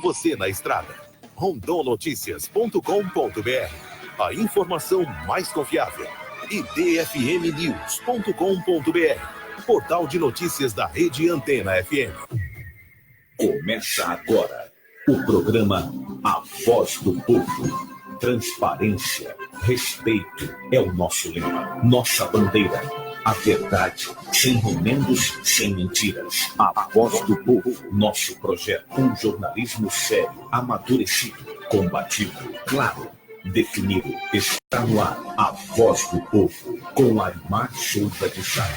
você na estrada. rondonoticias.com.br, a informação mais confiável. E dfmnews.com.br, portal de notícias da Rede Antena FM. Começa agora o programa A Voz do Povo. Transparência, respeito é o nosso lema, nossa bandeira. A verdade, sem remendos, sem mentiras. A Voz do Povo, nosso projeto. Um jornalismo sério, amadurecido, combativo, claro, definido. Está no ar, A Voz do Povo, com Aimar Souza de Sá.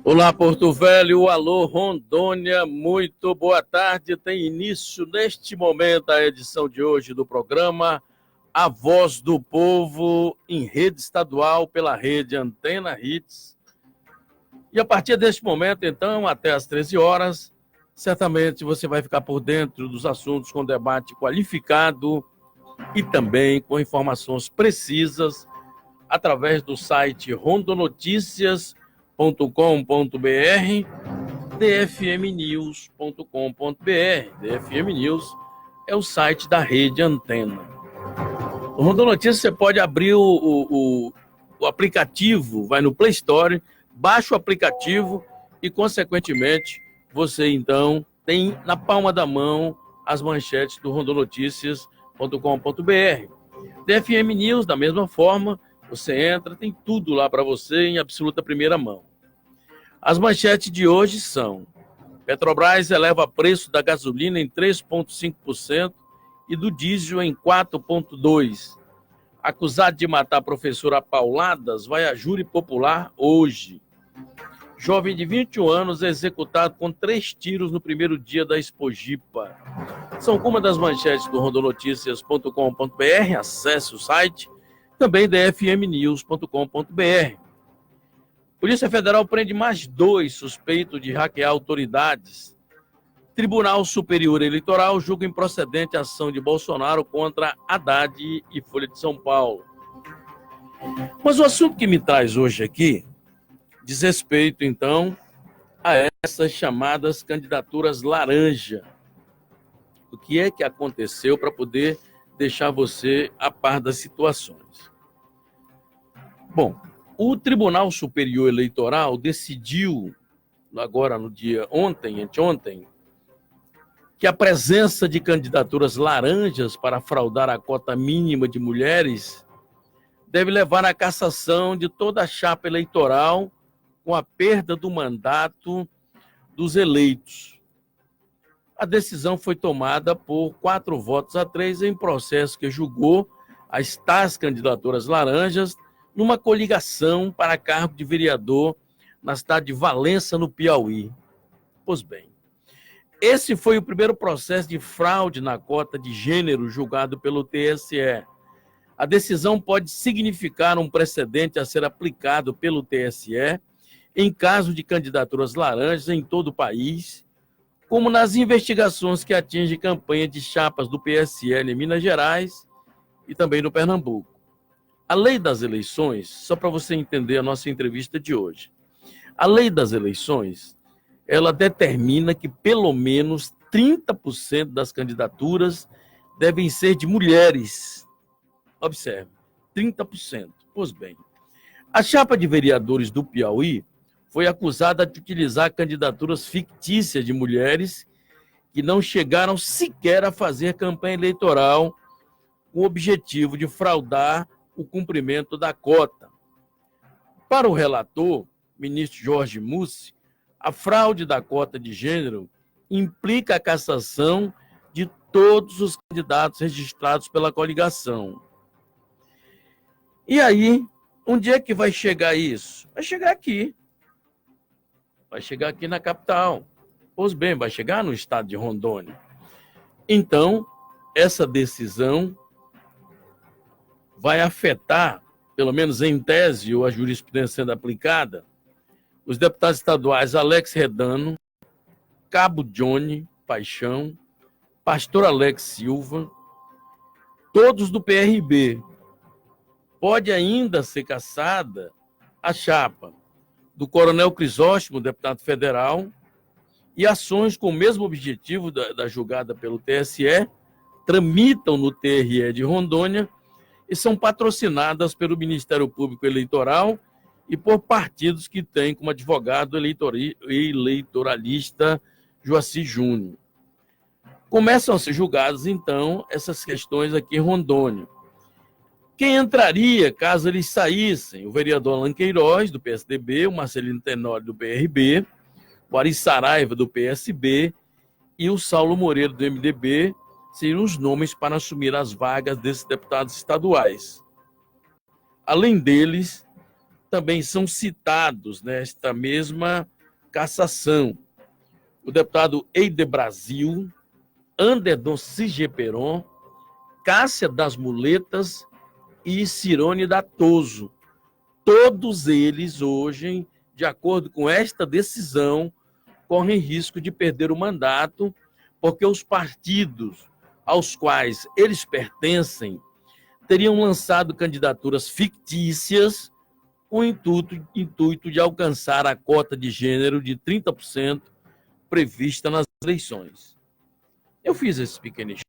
Olá, Porto Velho, alô, Rondônia, muito boa tarde. Tem início neste momento a edição de hoje do programa A Voz do Povo, em rede estadual pela Rede Antena Hits. E a partir deste momento, então, até às 13 horas, certamente você vai ficar por dentro dos assuntos com debate qualificado e também com informações precisas através do site rondonoticias.com.br, dfmnews.com.br. DFM News é o site da Rede Antena. O Rondon Notícias, você pode abrir o aplicativo, vai no Play Store, baixa o aplicativo e, consequentemente, você, então, tem na palma da mão as manchetes do rondonoticias.com.br. DFM News, da mesma forma, você entra, tem tudo lá para você em absoluta primeira mão. As manchetes de hoje são: Petrobras eleva preço da gasolina em 3,5% e do diesel em 4,2%. Acusado de matar professora a pauladas vai a júri popular hoje. Jovem de 21 anos é executado com 3 tiros no primeiro dia da Expogipa. São algumas das manchetes do rondonoticias.com.br. Acesse o site, também dfmnews.com.br. Polícia Federal prende mais 2 suspeitos de hackear autoridades. Tribunal Superior Eleitoral julga improcedente a ação de Bolsonaro contra Haddad e Folha de São Paulo. Mas o assunto que me traz hoje aqui diz respeito, então, a essas chamadas candidaturas laranja. O que é que aconteceu para poder deixar você a par das situações? Bom, o Tribunal Superior Eleitoral decidiu, agora no dia anteontem, que a presença de candidaturas laranjas para fraudar a cota mínima de mulheres deve levar à cassação de toda a chapa eleitoral com a perda do mandato dos eleitos. A decisão foi tomada por 4-3 em processo que julgou as tais candidaturas laranjas numa coligação para cargo de vereador na cidade de Valença, no Piauí. Pois bem, esse foi o primeiro processo de fraude na cota de gênero julgado pelo TSE. A decisão pode significar um precedente a ser aplicado pelo TSE em caso de candidaturas laranjas em todo o país, como nas investigações que atingem campanha de chapas do PSL em Minas Gerais e também no Pernambuco. A lei das eleições, só para você entender a nossa entrevista de hoje, a lei das eleições, ela determina que pelo menos 30% das candidaturas devem ser de mulheres. Observe, 30%. Pois bem, a chapa de vereadores do Piauí foi acusada de utilizar candidaturas fictícias de mulheres que não chegaram sequer a fazer campanha eleitoral com o objetivo de fraudar o cumprimento da cota. Para o relator, ministro Jorge Mussi, a fraude da cota de gênero implica a cassação de todos os candidatos registrados pela coligação. E aí, onde é que vai chegar isso? Vai chegar aqui. Vai chegar aqui na capital. Pois bem, vai chegar no estado de Rondônia. Então, essa decisão vai afetar, pelo menos em tese, ou a jurisprudência sendo aplicada, os deputados estaduais Alex Redano, Cabo Johnny Paixão, Pastor Alex Silva, todos do PRB. Pode ainda ser cassada a chapa do Coronel Crisóstomo, deputado federal, e ações com o mesmo objetivo da julgada pelo TSE tramitam no TRE de Rondônia e são patrocinadas pelo Ministério Público Eleitoral e por partidos que têm como advogado eleitoralista Joaci Júnior. Começam a ser julgadas, então, essas questões aqui em Rondônia. Quem entraria, caso eles saíssem? O vereador Alan Queiroz, do PSDB, o Marcelino Tenório, do PRB, o Ari Saraiva, do PSB, e o Saulo Moreira, do MDB, seriam os nomes para assumir as vagas desses deputados estaduais. Além deles, também são citados nesta mesma cassação o deputado Eide Brasil, Anderson Sigeperon, Cássia das Muletas e Cirone Datoso. Todos eles hoje, de acordo com esta decisão, correm risco de perder o mandato, porque os partidos aos quais eles pertencem teriam lançado candidaturas fictícias com o intuito de alcançar a cota de gênero de 30% prevista nas eleições. Eu fiz esse pequeno estudo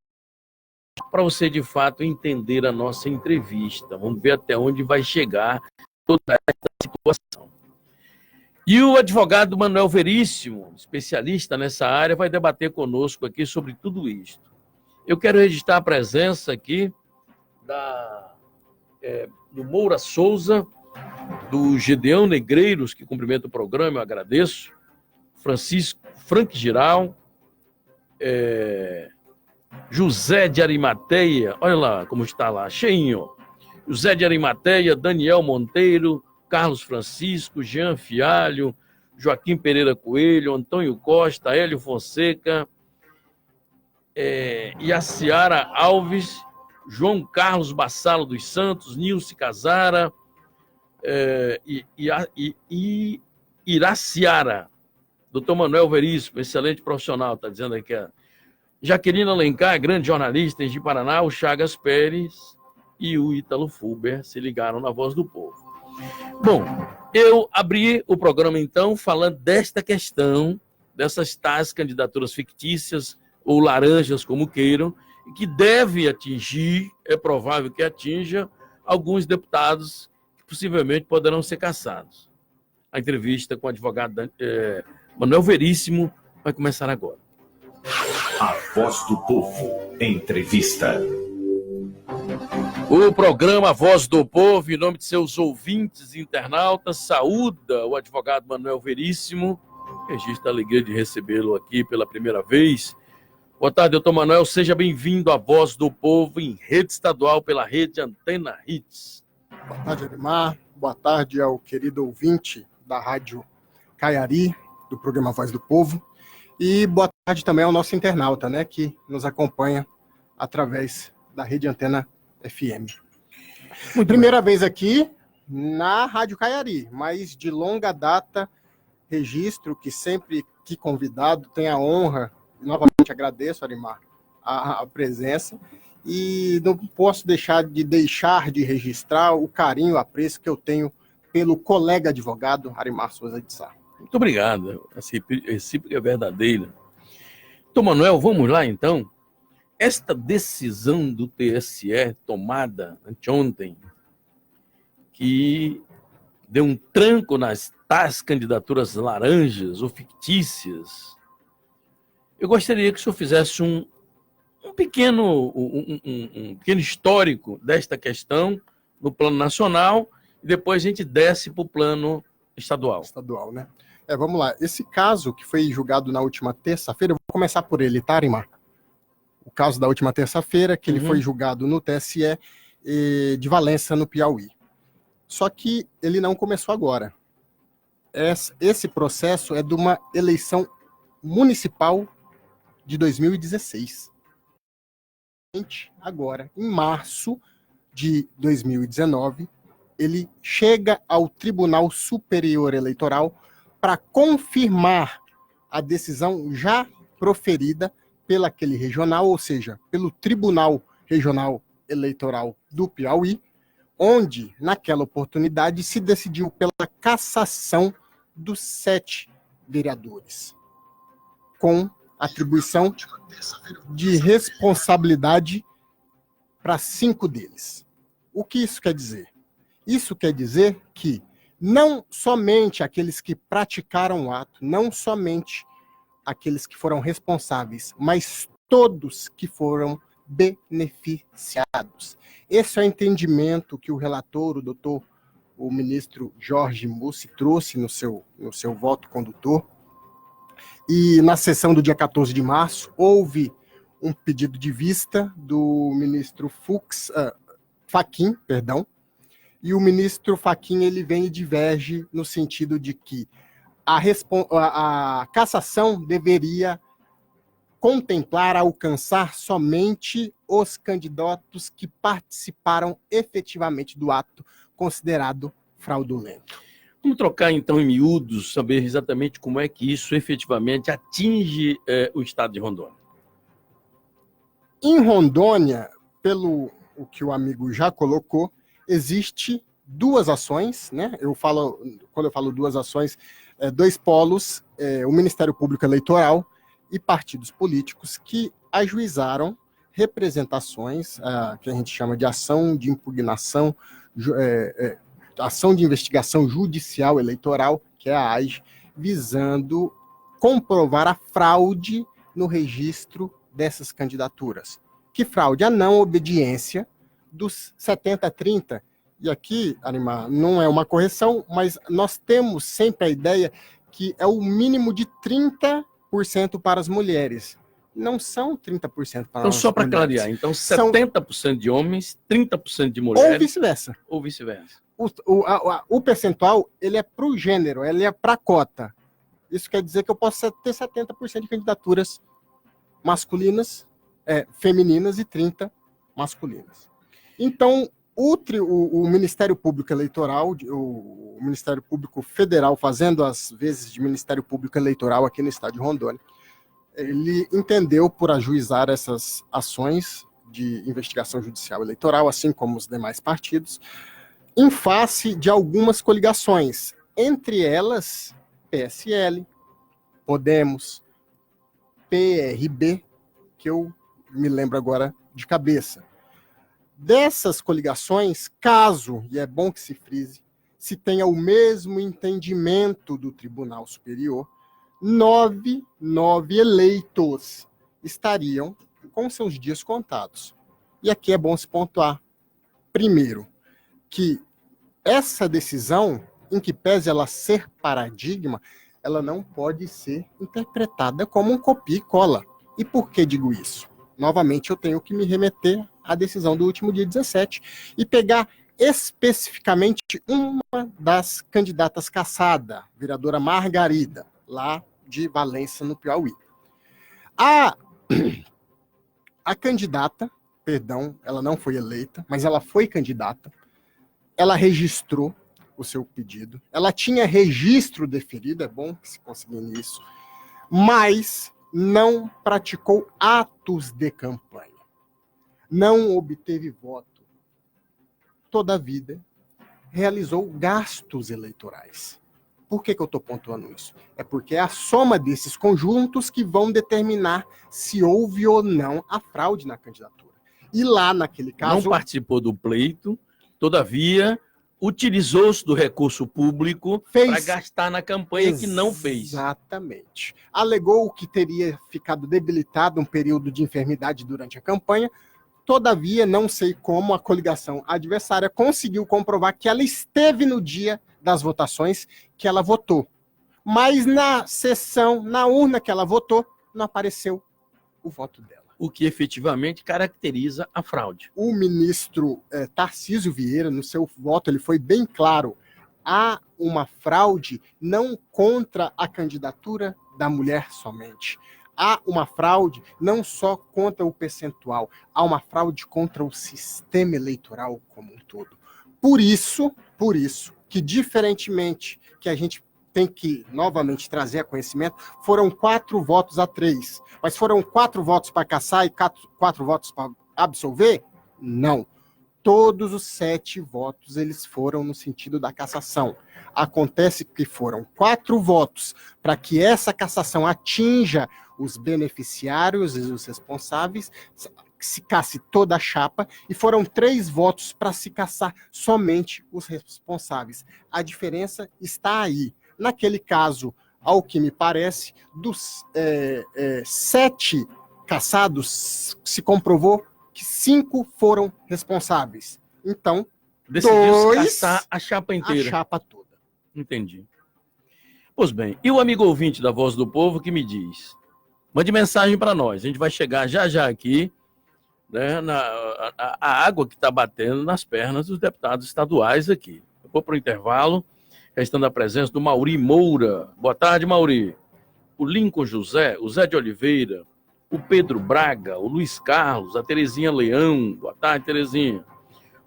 para você, de fato, entender a nossa entrevista. Vamos ver até onde vai chegar toda essa situação. E o advogado Manuel Veríssimo, especialista nessa área, vai debater conosco aqui sobre tudo isto. Eu quero registrar a presença aqui do Moura Souza, do Gedeão Negreiros, que cumprimenta o programa, eu agradeço, Frank Giral, José de Arimateia, olha lá como está lá, cheinho, José de Arimateia, Daniel Monteiro, Carlos Francisco, Jean Fialho, Joaquim Pereira Coelho, Antônio Costa, Hélio Fonseca, Yaciara Alves, João Carlos Bassalo dos Santos, Nilce Casara, Iraciara, doutor Manuel Veríssimo, excelente profissional, está dizendo aqui. Jaqueline Alencar, grande jornalista de Paraná, o Chagas Pérez e o Ítalo Fulber se ligaram na Voz do Povo. Bom, eu abri o programa, então, falando desta questão, dessas tais candidaturas fictícias, ou laranjas, como queiram, e que deve atingir, é provável que atinja, alguns deputados que possivelmente poderão ser cassados. A entrevista com o advogado Manuel Veríssimo vai começar agora. A Voz do Povo, entrevista. O programa Voz do Povo, em nome de seus ouvintes e internautas, saúda o advogado Manuel Veríssimo. Registra a alegria de recebê-lo aqui pela primeira vez. Boa tarde, doutor Manuel. Seja bem-vindo à Voz do Povo em rede estadual pela rede Antena Hits. Boa tarde, Arimar. Boa tarde ao querido ouvinte da Rádio Caiari, do programa Voz do Povo. E boa tarde também ao nosso internauta, né, que nos acompanha através da rede Antena FM. Primeira vez aqui na Rádio Caiari, mas de longa data, registro que sempre que convidado tem a honra. Novamente agradeço, Arimar, a presença, e não posso deixar de registrar o carinho, o apreço que eu tenho pelo colega advogado Arimar Souza de Sá. Muito obrigado, essa recíproca é verdadeira. Doutor Manuel, vamos lá então. Esta decisão do TSE tomada anteontem, que deu um tranco nas tais candidaturas laranjas ou fictícias, eu gostaria que o senhor fizesse um pequeno histórico desta questão no plano nacional e depois a gente desce para o plano estadual. Estadual, né? Vamos lá. Esse caso que foi julgado na última terça-feira, eu vou começar por ele, tá, Arimar? O caso da última terça-feira, que ele foi julgado no TSE de Valença, no Piauí. Só que ele não começou agora. Esse processo é de uma eleição municipal de 2016. Agora, em março de 2019, ele chega ao Tribunal Superior Eleitoral para confirmar a decisão já proferida pelaquele regional, ou seja, pelo Tribunal Regional Eleitoral do Piauí, onde, naquela oportunidade, se decidiu pela cassação dos 7 vereadores. com atribuição de responsabilidade para 5 deles. O que isso quer dizer? Isso quer dizer que não somente aqueles que praticaram o ato, não somente aqueles que foram responsáveis, mas todos que foram beneficiados. Esse é o entendimento que o relator, o ministro Jorge Mussi, trouxe no seu voto condutor. E na sessão do dia 14 de março, houve um pedido de vista do ministro Fachin, e o ministro Fachin ele vem e diverge no sentido de que a cassação deveria contemplar, alcançar somente os candidatos que participaram efetivamente do ato considerado fraudulento. Vamos trocar, então, em miúdos, saber exatamente como é que isso efetivamente atinge o estado de Rondônia. Em Rondônia, pelo o que o amigo já colocou, existe 2 ações, né? Quando eu falo 2 ações, 2 polos, o Ministério Público Eleitoral e partidos políticos que ajuizaram representações, que a gente chama de ação de impugnação, ação de investigação judicial eleitoral, que é a AIJ, visando comprovar a fraude no registro dessas candidaturas. Que fraude? A não obediência dos 70-30. E aqui, Arimar, não é uma correção, mas nós temos sempre a ideia que é o mínimo de 30% para as mulheres. Não são 30% para as mulheres. Então, só para clarear, então 70% de homens, 30% de mulheres. Ou vice-versa. Ou vice-versa. O percentual, ele é para o gênero, ele é para a cota. Isso quer dizer que eu posso ter 70% de candidaturas masculinas, femininas e 30% masculinas. Então, o Ministério Público Eleitoral, o Ministério Público Federal, fazendo as vezes de Ministério Público Eleitoral aqui no estado de Rondônia, ele entendeu por ajuizar essas ações de investigação judicial eleitoral, assim como os demais partidos, em face de algumas coligações, entre elas PSL, Podemos, PRB, que eu me lembro agora de cabeça. Dessas coligações, caso, e é bom que se frise, se tenha o mesmo entendimento do Tribunal Superior, 9 eleitos estariam com seus dias contados. E aqui é bom se pontuar, primeiro, que essa decisão, em que pese ela ser paradigma, ela não pode ser interpretada como um copia e cola. E por que digo isso? Novamente, eu tenho que me remeter à decisão do último dia 17 e pegar especificamente uma das candidatas cassada, vereadora Margarida, lá de Valença, no Piauí. A candidata, ela não foi eleita, mas ela foi candidata, ela registrou o seu pedido, ela tinha registro deferido, é bom que se conseguir isso, mas não praticou atos de campanha, não obteve voto, todavia, realizou gastos eleitorais. Por que eu estou pontuando isso? É porque é a soma desses conjuntos que vão determinar se houve ou não a fraude na candidatura. E lá, naquele caso... Não participou do pleito, todavia, utilizou-se do recurso público para gastar na campanha que não fez. Exatamente. Alegou que teria ficado debilitado um período de enfermidade durante a campanha, todavia, não sei como a coligação adversária conseguiu comprovar que ela esteve no dia das votações, que ela votou. Mas na sessão, na urna que ela votou, não apareceu o voto dela. O que efetivamente caracteriza a fraude. O ministro Tarcísio Vieira, no seu voto, ele foi bem claro. Há uma fraude não contra a candidatura da mulher somente. Há uma fraude não só contra o percentual, há uma fraude contra o sistema eleitoral como um todo. Por isso, que diferentemente que a gente tem que novamente trazer a conhecimento, foram 4 votos a 3. Mas foram 4 votos para cassar e 4 votos para absolver? Não. Todos os 7 votos eles foram no sentido da cassação. Acontece que foram 4 votos para que essa cassação atinja os beneficiários e os responsáveis, se casse toda a chapa, e foram 3 votos para se caçar somente os responsáveis. A diferença está aí. Naquele caso, ao que me parece, dos 7 caçados, se comprovou que 5 foram responsáveis. Então, decidiu caçar a chapa inteira. A chapa toda. Entendi. Pois bem, e o amigo ouvinte da Voz do Povo que me diz? Mande mensagem para nós. A gente vai chegar já aqui, né, a água que está batendo nas pernas dos deputados estaduais aqui. Eu vou para o intervalo, restando a presença do Mauri Moura. Boa tarde, Mauri. O Lincoln José, o Zé de Oliveira, o Pedro Braga, o Luiz Carlos, a Terezinha Leão. Boa tarde, Terezinha.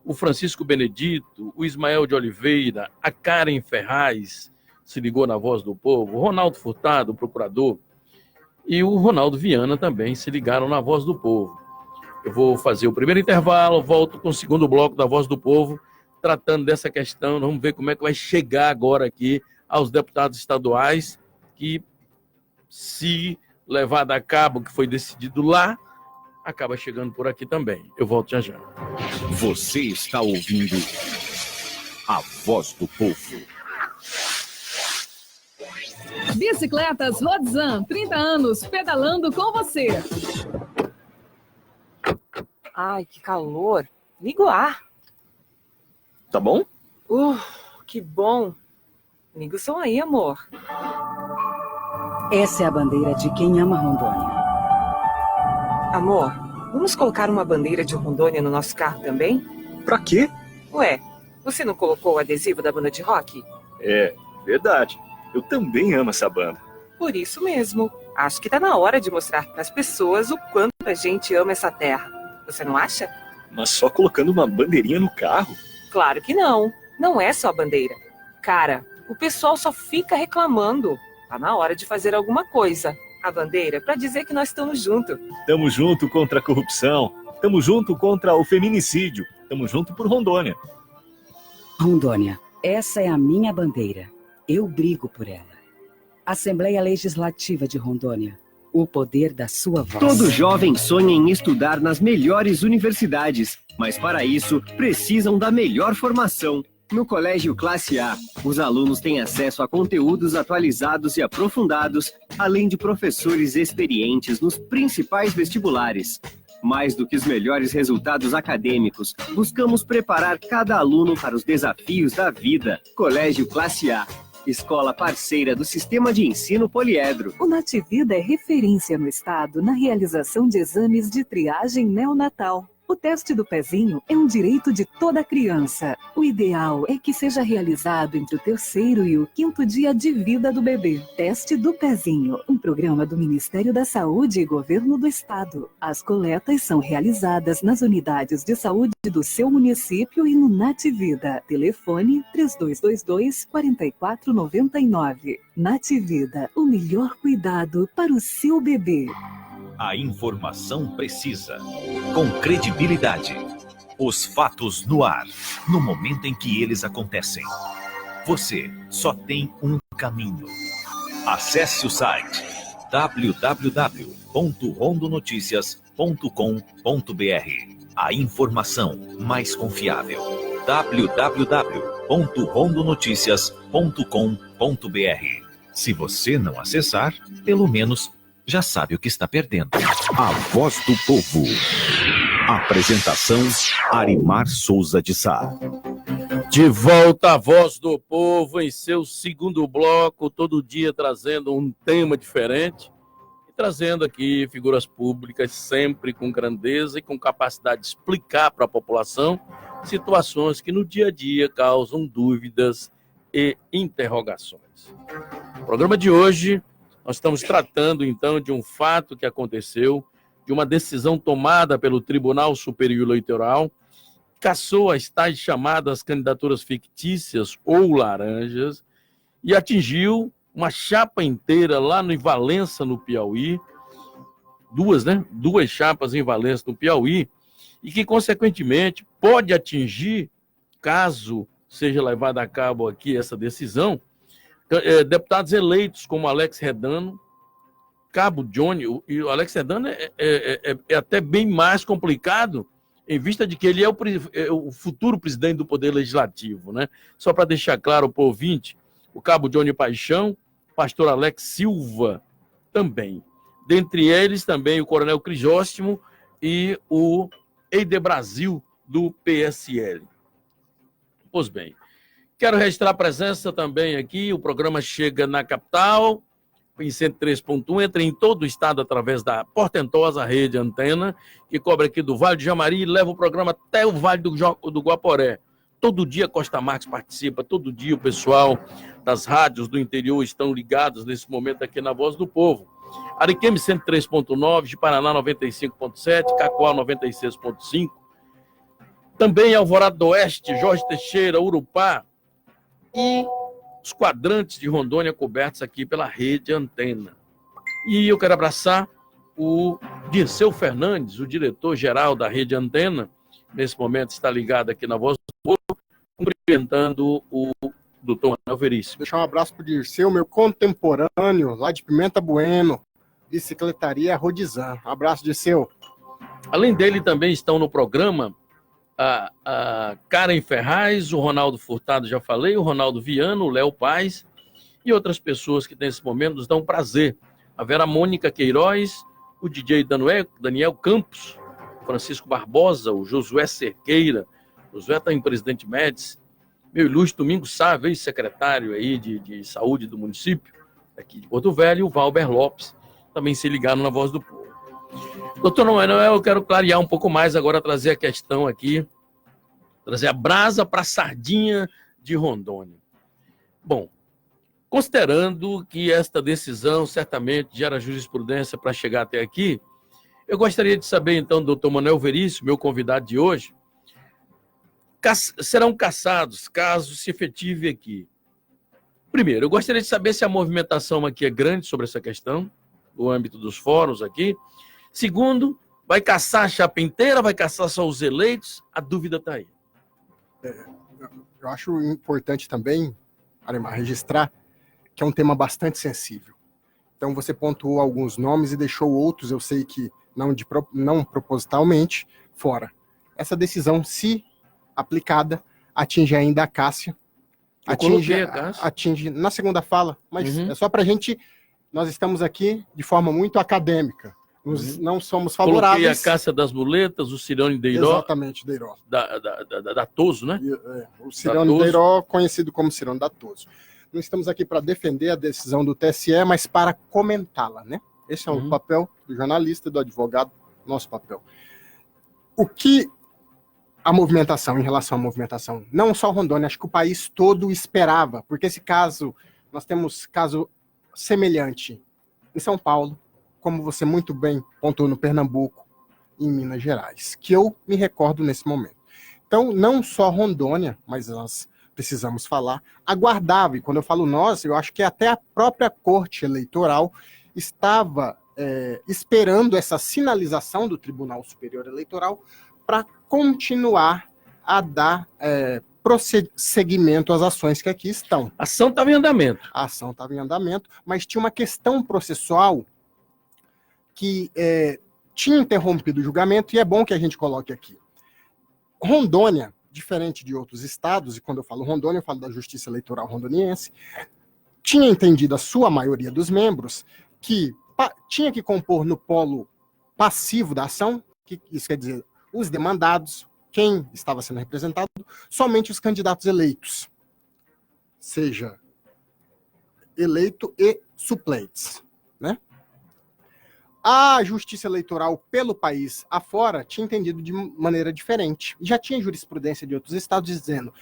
O Francisco Benedito, o Ismael de Oliveira, a Karen Ferraz, se ligou na Voz do Povo, o Ronaldo Furtado, o procurador, e o Ronaldo Viana também se ligaram na Voz do Povo. Eu vou fazer o primeiro intervalo, volto com o segundo bloco da Voz do Povo, tratando dessa questão. Vamos ver como é que vai chegar agora aqui aos deputados estaduais, que, se levado a cabo o que foi decidido lá, acaba chegando por aqui também. Eu volto já. Você está ouvindo a Voz do Povo. Bicicletas Rodzan, 30 anos, pedalando com você. Ai, que calor. Liga o ar. Tá bom? Que bom. Liga o som aí, amor. Essa é a bandeira de quem ama Rondônia. Amor, vamos colocar uma bandeira de Rondônia no nosso carro também? Pra quê? Ué, você não colocou o adesivo da banda de rock? É, verdade. Eu também amo essa banda. Por isso mesmo. Acho que tá na hora de mostrar para as pessoas o quanto a gente ama essa terra. Você não acha? Mas só colocando uma bandeirinha no carro? Claro que não. Não é só a bandeira. Cara, o pessoal só fica reclamando. Tá na hora de fazer alguma coisa. A bandeira para dizer que nós estamos juntos. Tamo junto contra a corrupção. Tamo junto contra o feminicídio. Tamo junto por Rondônia. Rondônia, essa é a minha bandeira. Eu brigo por ela. Assembleia Legislativa de Rondônia. O poder da sua voz. Todo jovem sonha em estudar nas melhores universidades, mas para isso precisam da melhor formação. No Colégio Classe A, os alunos têm acesso a conteúdos atualizados e aprofundados, além de professores experientes nos principais vestibulares. Mais do que os melhores resultados acadêmicos, buscamos preparar cada aluno para os desafios da vida. Colégio Classe A, escola parceira do Sistema de Ensino Poliedro. O Nativida é referência no estado na realização de exames de triagem neonatal. O teste do pezinho é um direito de toda criança. O ideal é que seja realizado entre o 3º e o 5º dia de vida do bebê. Teste do pezinho, um programa do Ministério da Saúde e Governo do Estado. As coletas são realizadas nas unidades de saúde do seu município e no Nativida. Telefone 3222-4499. Nativida, o melhor cuidado para o seu bebê. A informação precisa, com credibilidade. Os fatos no ar, no momento em que eles acontecem. Você só tem um caminho. Acesse o site www.rondonoticias.com.br. A informação mais confiável. www.rondonoticias.com.br. Se você não acessar, pelo menos já sabe o que está perdendo. A Voz do Povo. Apresentação: Arimar Souza de Sá. De volta à Voz do Povo em seu segundo bloco, todo dia trazendo um tema diferente e trazendo aqui figuras públicas sempre com grandeza e com capacidade de explicar para a população situações que no dia a dia causam dúvidas e interrogações. No programa de hoje, nós estamos tratando, então, de um fato que aconteceu, de uma decisão tomada pelo Tribunal Superior Eleitoral, que cassou as tais chamadas candidaturas fictícias ou laranjas e atingiu uma chapa inteira lá em Valença, no Piauí, duas chapas em Valença, no Piauí, e que, consequentemente, pode atingir, caso seja levada a cabo aqui essa decisão, deputados eleitos como Alex Redano, Cabo Johnny e o Alex Sedano é até bem mais complicado, em vista de que ele é o futuro presidente do Poder Legislativo, né? Só para deixar claro para o ouvinte, o Cabo Johnny Paixão, pastor Alex Silva também. Dentre eles também o Coronel Crisóstomo e o Eider Brasil, do PSL. Pois bem, quero registrar a presença também aqui, o programa chega na capital, em 103.1, entra em todo o estado através da portentosa Rede Antena, que cobre aqui do Vale do Jamari e leva o programa até o Vale do Guaporé. Todo dia Costa Marques participa, todo dia o pessoal das rádios do interior estão ligados nesse momento aqui na Voz do Povo. Ariquemes 103.9, de Paraná 95.7, Cacoal 96.5, também Alvorada do Oeste, Jorge Teixeira, Urupá e os quadrantes de Rondônia cobertos aqui pela Rede Antena. E eu quero abraçar o Dirceu Fernandes, o diretor-geral da Rede Antena, nesse momento está ligado aqui na Voz do Povo, cumprimentando o doutor Manuel Veríssimo. Deixar um abraço para o Dirceu, meu contemporâneo, lá de Pimenta Bueno, Bicicletaria Rodizan. Um abraço, Dirceu. Além dele, também estão no programa a Karen Ferraz, o Ronaldo Furtado, já falei, o Ronaldo Viano, o Léo Paz e outras pessoas que nesse momento nos dão prazer. A Vera Mônica Queiroz, o DJ Daniel Campos, Francisco Barbosa, o Josué Cerqueira, o Josué está em Presidente Médici, meu ilustre Domingos Sávio, ex-secretário aí de saúde do município, aqui de Porto Velho, e o Valber Lopes, também se ligaram na Voz do Povo. Doutor Manuel, eu quero clarear um pouco mais agora, trazer a questão aqui, trazer a brasa para a sardinha de Rondônia. Bom, considerando que esta decisão certamente gera jurisprudência para chegar até aqui, eu gostaria de saber, então, doutor Manuel Veríssimo, meu convidado de hoje, serão caçados caso se efetive aqui. Primeiro, eu gostaria de saber se a movimentação aqui é grande sobre essa questão, no âmbito dos fóruns aqui. Segundo, vai caçar a chapa inteira, vai caçar só os eleitos? A dúvida está aí. Eu acho importante também, Alemar, registrar que é um tema bastante sensível. Então você pontuou alguns nomes e deixou outros, eu sei que não propositalmente, fora. Essa decisão, se aplicada, atinge ainda a Cássia. Atinge na segunda fala, mas é só para a gente... Nós estamos aqui de forma muito acadêmica. Não somos favoráveis. Coloquei a Cássia das Muletas, o Cirone Deiró. Exatamente, Deiró. Da Toso, né? O Cirone Deiró, conhecido como Cirone da Toso. Não estamos aqui para defender a decisão do TSE, mas para comentá-la, né? Esse é o papel do jornalista e do advogado, nosso papel. O que a movimentação, em relação à movimentação, não só Rondônia, acho que o país todo esperava, porque esse caso, nós temos caso semelhante em São Paulo, como você muito bem pontuou no Pernambuco e em Minas Gerais, que eu me recordo nesse momento. Então, não só Rondônia, mas nós precisamos falar, aguardava, e quando eu falo nós, eu acho que até a própria Corte Eleitoral estava esperando essa sinalização do Tribunal Superior Eleitoral para continuar a dar prosseguimento às ações que aqui estão. A ação estava em andamento. A ação estava em andamento, mas tinha uma questão processual que tinha interrompido o julgamento, e é bom que a gente coloque aqui. Rondônia, diferente de outros estados, e quando eu falo Rondônia, eu falo da Justiça Eleitoral rondoniense, tinha entendido a sua maioria dos membros que tinha que compor no polo passivo da ação, que isso quer dizer os demandados, quem estava sendo representado, somente os candidatos eleitos, seja eleito e suplentes, né? A Justiça Eleitoral pelo país afora tinha entendido de maneira diferente. Já tinha jurisprudência de outros estados dizendo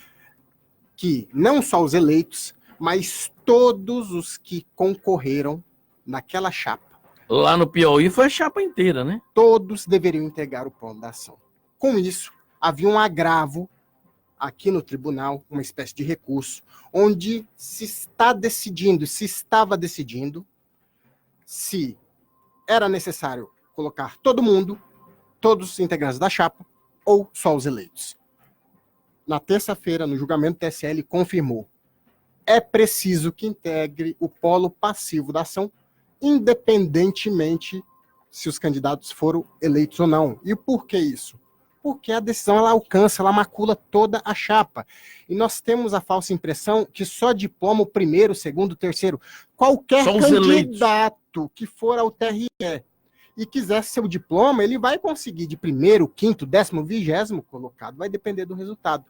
que não só os eleitos, mas todos os que concorreram naquela chapa. Lá no Piauí foi a chapa inteira, né? Todos deveriam integrar o polo da ação. Com isso, havia um agravo aqui no tribunal, uma espécie de recurso, onde se estava decidindo se era necessário colocar todo mundo, todos os integrantes da chapa, ou só os eleitos. Na terça-feira, no julgamento, o TSE confirmou: é preciso que integre o polo passivo da ação, independentemente se os candidatos foram eleitos ou não. E por que isso? Porque a decisão ela alcança, ela macula toda a chapa. E nós temos a falsa impressão que só diploma o primeiro, segundo, terceiro, qualquer candidato que for ao TRE e quiser seu diploma, ele vai conseguir de primeiro, quinto, 10º, 20º colocado, vai depender do resultado.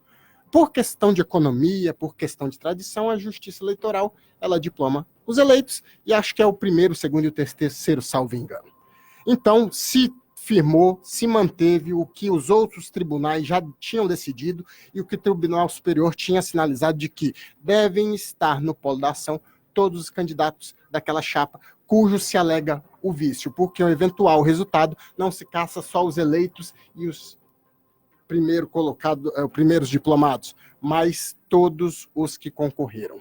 Por questão de economia, por questão de tradição, a Justiça Eleitoral, ela diploma os eleitos, e acho que é o primeiro, segundo e o terceiro, salvo engano. Então, se firmou, se manteve o que os outros tribunais já tinham decidido e o que o Tribunal Superior tinha sinalizado de que devem estar no polo da ação todos os candidatos daquela chapa, cujo se alega o vício, porque o eventual resultado não se caça só os eleitos e os primeiros diplomados, mas todos os que concorreram.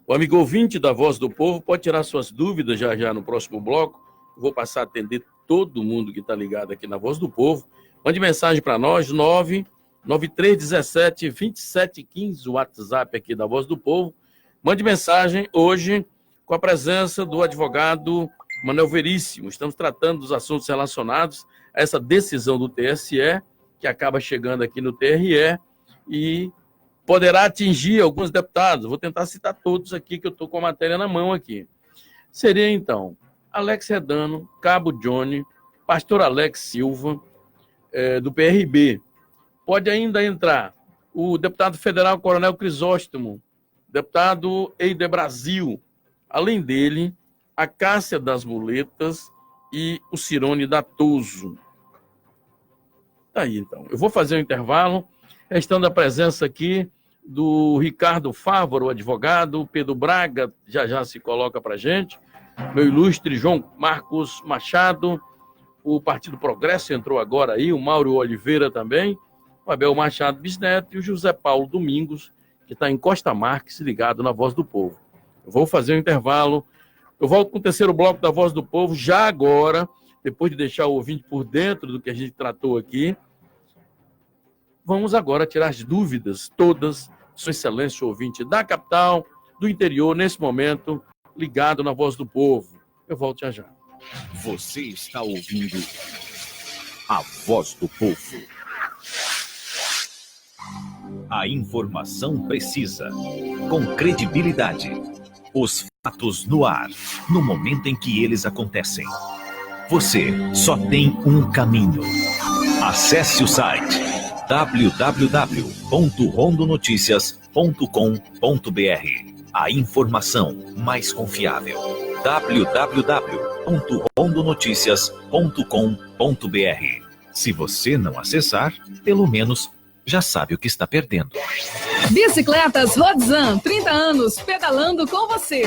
O amigo ouvinte da Voz do Povo pode tirar suas dúvidas já no próximo bloco. Vou passar a atender todo mundo que está ligado aqui na Voz do Povo. Mande mensagem para nós, 99317-2715, o WhatsApp aqui da Voz do Povo. Mande mensagem hoje com a presença do advogado Manuel Veríssimo. Estamos tratando dos assuntos relacionados a essa decisão do TSE, que acaba chegando aqui no TRE e poderá atingir alguns deputados. Vou tentar citar todos aqui, que eu estou com a matéria na mão aqui. Seria, então, Alex Redano, Cabo Johnny, pastor Alex Silva, do PRB. Pode ainda entrar o deputado federal Coronel Crisóstomo, deputado Eider Brasil. Além dele, a Cássia das Muletas e o Cirone Datoso. Tá aí, então. Eu vou fazer um intervalo, restando a presença aqui do Ricardo Fávaro, advogado, Pedro Braga já se coloca para a gente, meu ilustre João Marcos Machado, o Partido Progresso entrou agora aí, o Mauro Oliveira também, o Abel Machado Bisneto e o José Paulo Domingos, que está em Costa Marques, ligado na Voz do Povo. Eu vou fazer um intervalo, eu volto com o terceiro bloco da Voz do Povo, já agora, depois de deixar o ouvinte por dentro do que a gente tratou aqui. Vamos agora tirar as dúvidas todas, Sua Excelência, ouvinte da capital, do interior, nesse momento, ligado na Voz do Povo. Eu volto já. Você está ouvindo a Voz do Povo. A informação precisa, com credibilidade. Os fatos no ar, no momento em que eles acontecem. Você só tem um caminho. Acesse o site www.rondonoticias.com.br. A informação mais confiável. www.rondonoticias.com.br. Se você não acessar, pelo menos já sabe o que está perdendo. Bicicletas Rodzan, 30 anos, pedalando com você.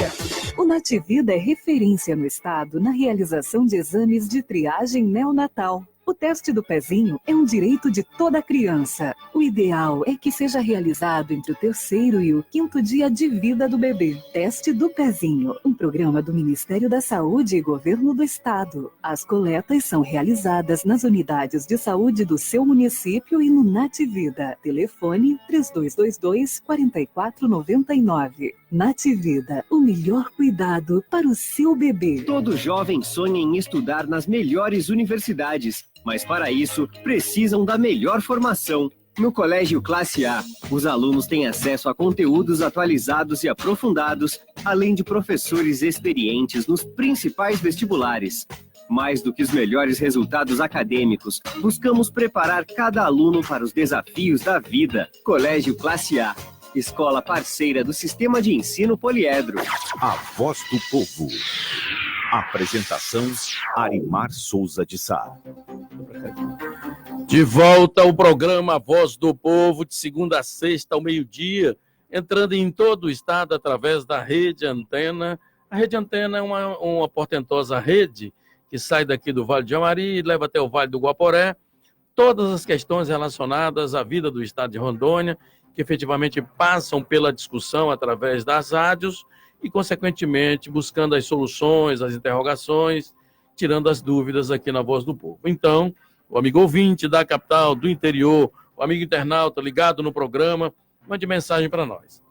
O Nativida é referência no estado na realização de exames de triagem neonatal. O teste do pezinho é um direito de toda criança. O ideal é que seja realizado entre o 3º e o 5º dia de vida do bebê. Teste do pezinho, um programa do Ministério da Saúde e Governo do Estado. As coletas são realizadas nas unidades de saúde do seu município e no Nativida. Telefone 3222-4499. Nativida, o melhor cuidado para o seu bebê. Todo jovem sonha em estudar nas melhores universidades, mas para isso precisam da melhor formação. No Colégio Classe A, os alunos têm acesso a conteúdos atualizados e aprofundados, além de professores experientes nos principais vestibulares. Mais do que os melhores resultados acadêmicos, buscamos preparar cada aluno para os desafios da vida. Colégio Classe A, escola parceira do Sistema de Ensino Poliedro. A Voz do Povo. Apresentação: Arimar Souza de Sá. De volta ao programa Voz do Povo, de segunda a sexta ao meio-dia, entrando em todo o estado através da Rede Antena. A Rede Antena é uma portentosa rede que sai daqui do Vale de Amari e leva até o Vale do Guaporé. Todas as questões relacionadas à vida do estado de Rondônia, que efetivamente passam pela discussão através das rádios e, consequentemente, buscando as soluções, as interrogações, tirando as dúvidas aqui na Voz do Povo. Então, o amigo ouvinte da capital, do interior, o amigo internauta ligado no programa, mande mensagem para nós.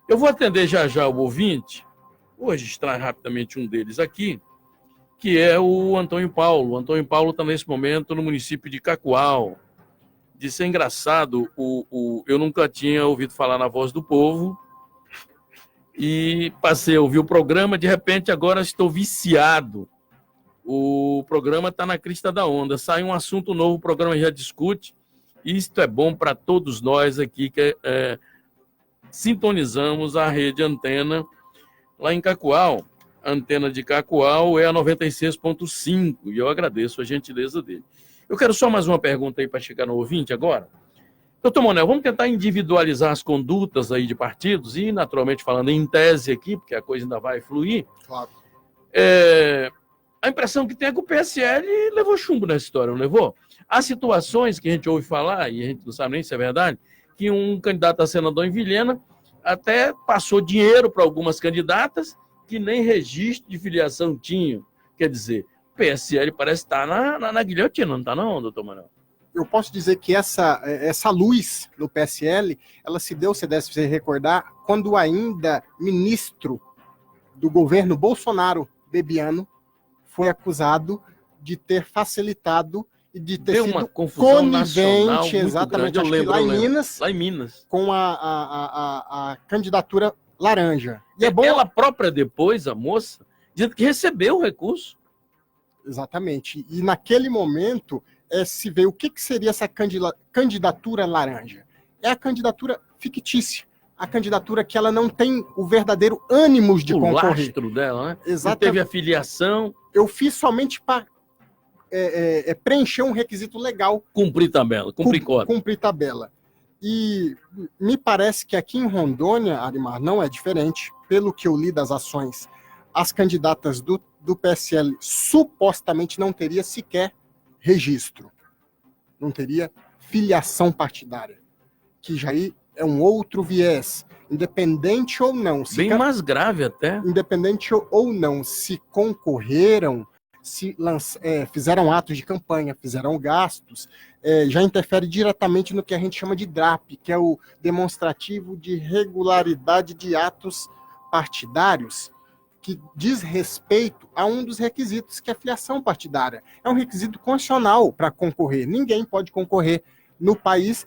Eu vou atender já o ouvinte, Vou registrar rapidamente um deles aqui, que é o Antônio Paulo. O Antônio Paulo está nesse momento no município de Cacoal. Disse, é engraçado, eu nunca tinha ouvido falar na Voz do Povo e passei a ouvir o programa, de repente agora estou viciado. O programa está na crista da onda, sai um assunto novo, o programa já discute. Isto é bom para todos nós aqui que sintonizamos a rede Antena lá em Cacoal. A antena de Cacoal é a 96.5 e eu agradeço a gentileza dele. Eu quero só mais uma pergunta aí para chegar no ouvinte agora. Doutor Manuel, vamos tentar individualizar as condutas aí de partidos e, naturalmente, falando em tese aqui, porque a coisa ainda vai fluir. Claro. A impressão que tem é que o PSL levou chumbo nessa história, não levou? Há situações que a gente ouve falar, e a gente não sabe nem se é verdade, que um candidato a senador em Vilhena até passou dinheiro para algumas candidatas que nem registro de filiação tinham. Quer dizer, o PSL parece estar na guilhotina, não está não, doutor Manuel? Eu posso dizer que essa luz no PSL, ela se deu, você deve se recordar, quando ainda ministro do governo Bolsonaro, Bebiano, foi acusado de ter facilitado e de ter sido uma confusão conivente, exatamente, acho que lá em Minas, com a candidatura laranja. E ela própria depois, a moça, dizendo que recebeu o recurso. Exatamente. E naquele momento se vê o que seria essa candidatura laranja. É a candidatura fictícia. A candidatura que ela não tem o verdadeiro ânimo de concorrer. O lastro dela, né? Exatamente. Não teve a filiação. Eu fiz somente para preencher um requisito legal. Cumprir tabela, cumprir cota. Cumprir tabela. E me parece que aqui em Rondônia, Arimar, não é diferente. Pelo que eu li das ações, as candidatas do PSL supostamente não teria sequer registro. Não teria filiação partidária. Que já é um outro viés. Independente ou não. Bem mais grave até. Independente ou não, se concorreram, se fizeram atos de campanha, fizeram gastos, já interfere diretamente no que a gente chama de DRAP, que é o demonstrativo de regularidade de atos partidários, que diz respeito a um dos requisitos, que é a filiação partidária. É um requisito constitucional para concorrer. Ninguém pode concorrer no país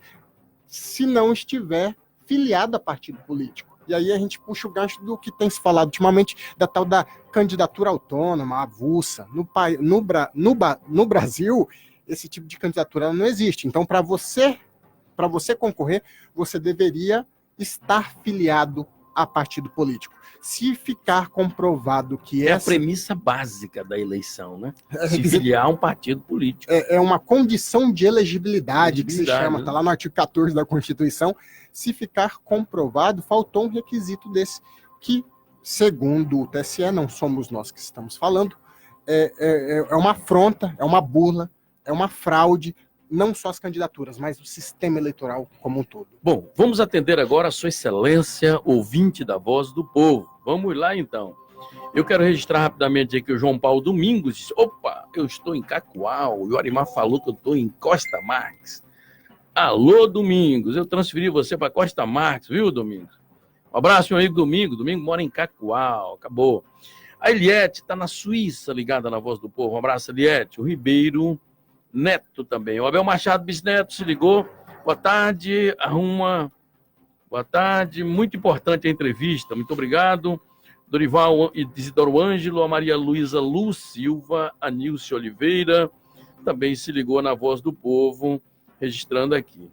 se não estiver filiado a partido político. E aí a gente puxa o gancho do que tem se falado ultimamente, da tal da candidatura autônoma, avulsa. No Brasil, esse tipo de candidatura não existe. Então, para você concorrer, você deveria estar filiado a partido político. Se ficar comprovado que a premissa básica da eleição, né? Se filiar a um partido político. É uma condição de elegibilidade que se chama, está lá no artigo 14 da Constituição. Se ficar comprovado, faltou um requisito desse, que, segundo o TSE, não somos nós que estamos falando, é uma afronta, é uma burla, é uma fraude, não só as candidaturas, mas o sistema eleitoral como um todo. Bom, vamos atender agora a Sua Excelência, ouvinte da Voz do Povo. Vamos lá, então. Eu quero registrar rapidamente aqui o João Paulo Domingos. Disse, opa, eu estou em Cacoal. E o Arimar falou que eu estou em Costa Marques. Alô, Domingos. Eu transferi você para Costa Marques, viu, Domingos? Um abraço, meu amigo Domingos. Domingos mora em Cacoal. Acabou. A Eliette está na Suíça, ligada na Voz do Povo. Um abraço, Eliette. O Ribeiro Neto também. O Abel Machado Bisneto se ligou. Boa tarde, Boa tarde, muito importante a entrevista. Muito obrigado. Dorival Isidoro Ângelo, a Maria Luísa Lu Silva, a Nilce Oliveira, também se ligou na Voz do Povo, registrando aqui.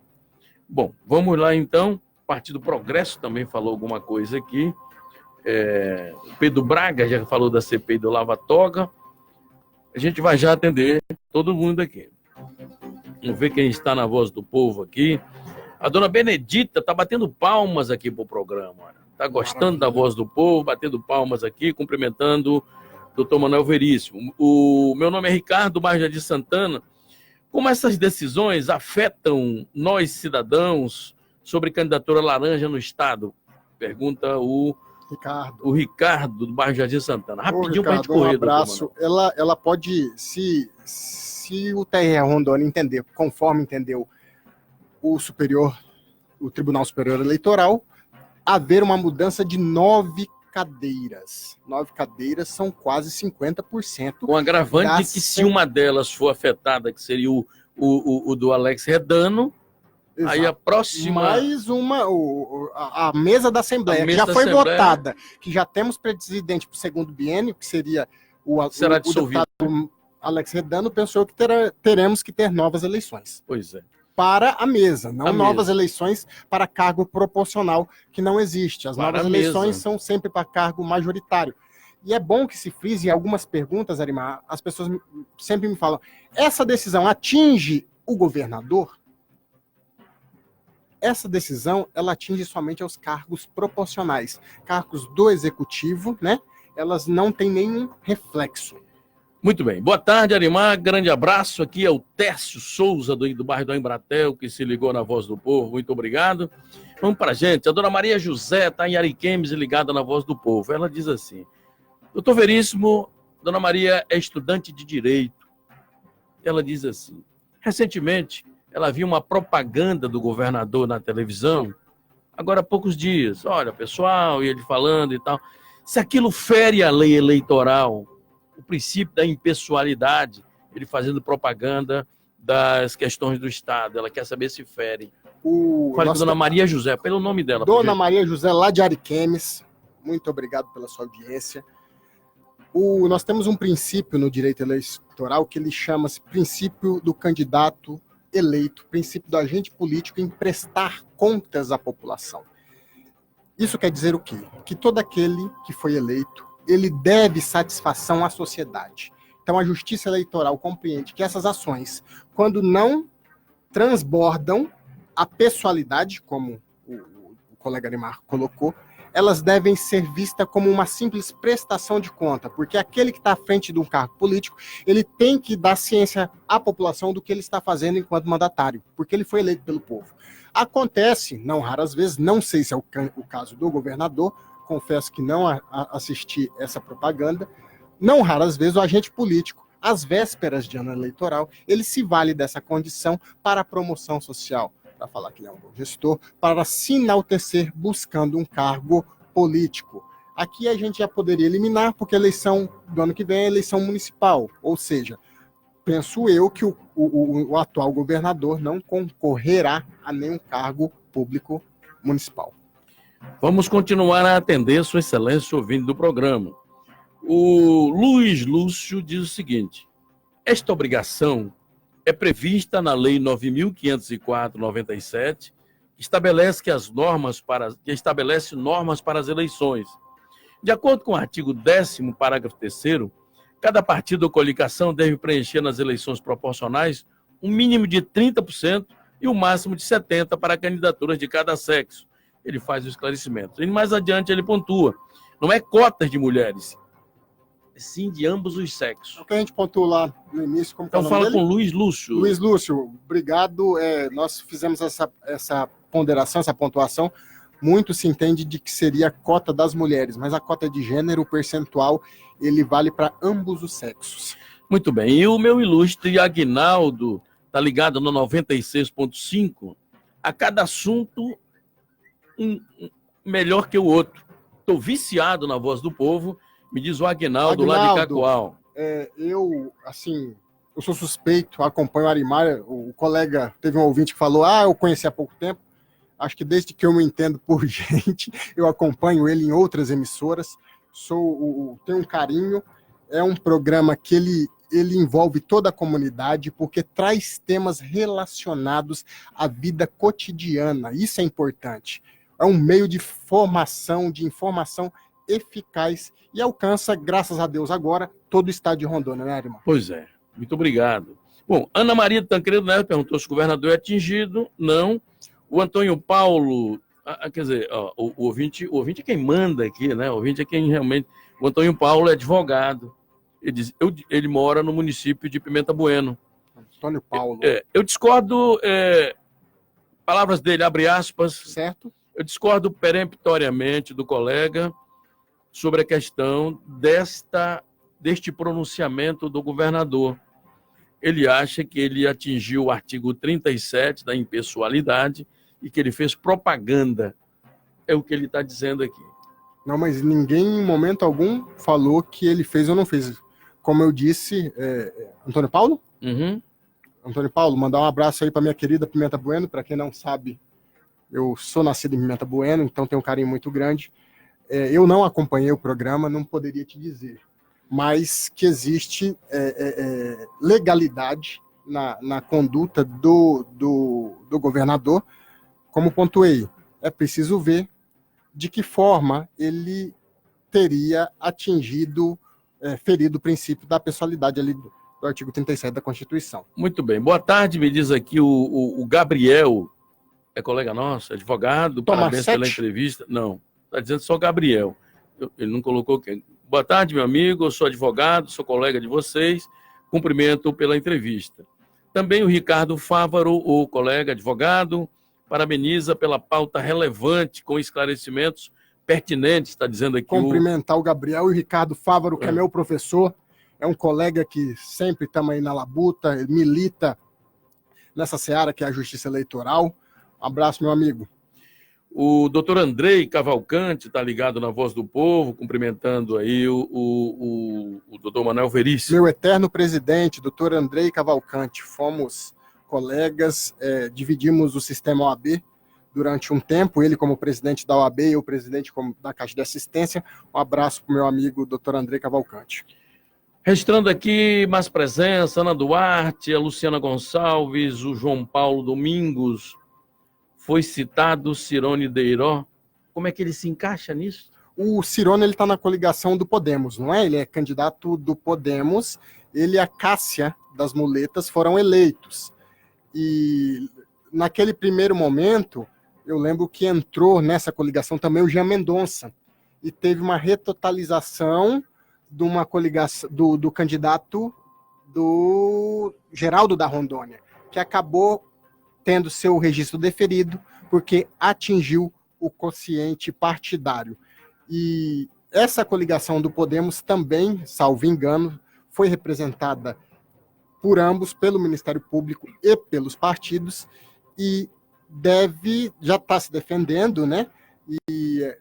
Bom, vamos lá então. O Partido Progresso também falou alguma coisa aqui. O Pedro Braga já falou da CPI do Lava Toga. A gente vai já atender todo mundo aqui. Vamos ver quem está na Voz do Povo aqui. A dona Benedita está batendo palmas aqui para o programa. Está gostando da Voz do Povo, batendo palmas aqui, cumprimentando o doutor Manuel Veríssimo. O meu nome é Ricardo Barja de Santana. Como essas decisões afetam nós, cidadãos, sobre candidatura laranja no Estado? Pergunta o Ricardo do bairro Jardim Santana. Rapidinho para a gente correr. Um abraço. Ela pode, se o TRE Rondônia entender, conforme entendeu o Tribunal Superior Eleitoral, haver uma mudança de 9 cadeiras. 9 cadeiras são quase 50%. Com agravante de que se uma delas for afetada, que seria o do Alex Redano, Exato. Aí a próxima... Mais uma, a mesa da Assembleia, que já foi votada, que já temos presidente para o segundo biênio, que seria o deputado Alex Redano, pensou que teremos que ter novas eleições. Pois é. Para a mesa, não novas eleições para cargo proporcional, que não existe. As novas eleições são sempre para cargo majoritário. E é bom que se frise em algumas perguntas, Arimar, as pessoas sempre me falam, essa decisão atinge o governador? Essa decisão, ela atinge somente aos cargos proporcionais. Cargos do executivo, né? Elas não têm nenhum reflexo. Muito bem. Boa tarde, Arimar. Grande abraço. Aqui é o Tércio Souza, do bairro do Embratel, que se ligou na Voz do Povo. Muito obrigado. Vamos para a gente. A dona Maria José está em Ariquemes, ligada na Voz do Povo. Ela diz assim, doutor Veríssimo, dona Maria é estudante de Direito. Ela diz assim, recentemente, ela viu uma propaganda do governador na televisão, agora há poucos dias. Olha, pessoal, e ele falando e tal. Se aquilo fere a lei eleitoral, o princípio da impessoalidade, ele fazendo propaganda das questões do Estado, ela quer saber se fere. Fale com a dona Maria José, pelo nome dela. Dona Maria José, lá de Ariquemes, muito obrigado pela sua audiência. Nós temos um princípio no direito eleitoral que ele chama-se princípio do candidato eleito, princípio do agente político em prestar contas à população. Isso quer dizer o quê? Que todo aquele que foi eleito, ele deve satisfação à sociedade. Então a justiça eleitoral compreende que essas ações, quando não transbordam a pessoalidade, como o colega Arimar colocou, elas devem ser vistas como uma simples prestação de conta, porque aquele que está à frente de um cargo político, ele tem que dar ciência à população do que ele está fazendo enquanto mandatário, porque ele foi eleito pelo povo. Acontece, não raras vezes, não sei se é o caso do governador, confesso que não assisti essa propaganda, não raras vezes o agente político, às vésperas de ano eleitoral, ele se vale dessa condição para a promoção social, para falar que ele é um bom gestor, para se enaltecer buscando um cargo político. Aqui a gente já poderia eliminar, porque a eleição do ano que vem é eleição municipal, ou seja, penso eu que o atual governador não concorrerá a nenhum cargo público municipal. Vamos continuar a atender Sua Excelência ouvindo do programa. O Luiz Lúcio diz o seguinte, esta obrigação é prevista na Lei 9.504/97, que estabelece normas para as eleições. De acordo com o artigo 10º, parágrafo 3º, cada partido ou coligação deve preencher nas eleições proporcionais um mínimo de 30% e um máximo de 70% para candidaturas de cada sexo. Ele faz o esclarecimento. E mais adiante ele pontua, não é cotas de mulheres, sim de ambos os sexos. É o que a gente pontuou lá no início. Como então fala com Luiz Lúcio. Luiz Lúcio, obrigado. Nós fizemos essa ponderação, essa pontuação. Muito se entende de que seria a cota das mulheres, mas a cota de gênero, o percentual, ele vale para ambos os sexos. Muito bem. E o meu ilustre Aguinaldo, está ligado no 96.5, a cada assunto melhor que o outro. Estou viciado na Voz do Povo. Me diz o Aguinaldo, lá de Cacoal. Eu sou suspeito, acompanho o Arimar, o colega, teve um ouvinte que falou, eu conheci há pouco tempo, acho que desde que eu me entendo por gente, eu acompanho ele em outras emissoras, tenho um carinho, é um programa que ele envolve toda a comunidade, porque traz temas relacionados à vida cotidiana, isso é importante, é um meio de formação, de informação eficaz e alcança, graças a Deus agora, todo o estado de Rondônia, né, Arimar? Pois é, muito obrigado. Bom, Ana Maria de Tancredo Neves perguntou se o governador é atingido, não. O Antônio Paulo, quer dizer, o ouvinte é quem manda aqui, né? O ouvinte é quem realmente... O Antônio Paulo é advogado, ele mora no município de Pimenta Bueno. Antônio Paulo. Eu discordo, palavras dele, abre aspas. Certo. Eu discordo peremptoriamente do colega sobre a questão deste pronunciamento do governador. Ele acha que ele atingiu o artigo 37 da impessoalidade e que ele fez propaganda. É o que ele está dizendo aqui. Não, mas ninguém em momento algum falou que ele fez ou não fez. Como eu disse, Antônio Paulo? Uhum. Antônio Paulo, mandar um abraço aí para minha querida Pimenta Bueno. Para quem não sabe, eu sou nascido em Pimenta Bueno, então tenho um carinho muito grande. Eu não acompanhei o programa, não poderia te dizer, mas que existe legalidade na conduta do governador. Como pontuei, é preciso ver de que forma ele teria ferido o princípio da pessoalidade ali do artigo 37 da Constituição. Muito bem. Boa tarde, me diz aqui o Gabriel, é colega nosso, advogado, parabéns pela entrevista. Não, está dizendo só Gabriel, ele não colocou quem. Boa tarde, meu amigo, eu sou advogado, sou colega de vocês, cumprimento pela entrevista. Também o Ricardo Fávaro, o colega advogado, parabeniza pela pauta relevante com esclarecimentos pertinentes, está dizendo aqui. Cumprimentar o Gabriel e o Ricardo Fávaro, que é meu professor, é um colega que sempre estamos aí na labuta, milita nessa seara que é a justiça eleitoral. Um abraço, meu amigo. O doutor Andrei Cavalcante está ligado na Voz do Povo, cumprimentando aí o doutor Manuel Veríssimo. Meu eterno presidente, doutor Andrei Cavalcante, fomos colegas, dividimos o sistema OAB durante um tempo, ele como presidente da OAB e eu presidente da Caixa de Assistência. Um abraço para o meu amigo doutor Andrei Cavalcante. Registrando aqui mais presença, Ana Duarte, a Luciana Gonçalves, o João Paulo Domingos, foi citado Cirone Deiró. Como é que ele se encaixa nisso? O Cirone está na coligação do Podemos, não é? Ele é candidato do Podemos, ele e a Cássia das Muletas foram eleitos. E naquele primeiro momento, eu lembro que entrou nessa coligação também o Jean Mendonça, e teve uma retotalização de uma coligação do candidato do Geraldo da Rondônia, que acabou tendo seu registro deferido, porque atingiu o quociente partidário. E essa coligação do Podemos também, salvo engano, foi representada por ambos, pelo Ministério Público e pelos partidos, e já está se defendendo, né? E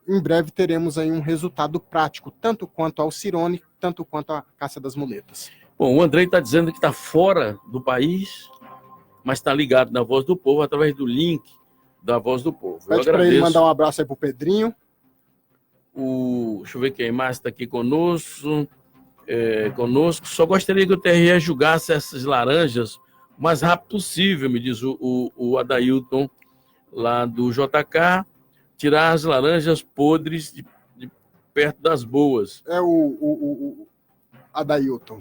em breve teremos aí um resultado prático, tanto quanto ao Cirone, tanto quanto à Cássia das Muletas. Bom, o Andrei está dizendo que está fora do país, mas está ligado na Voz do Povo através do link da Voz do Povo. Pede para ele mandar um abraço aí para o Pedrinho. Deixa eu ver quem mais está aqui conosco. Só gostaria que o TRE julgasse essas laranjas o mais rápido possível, me diz o Adailton, lá do JK, tirar as laranjas podres de perto das boas. É o Adailton.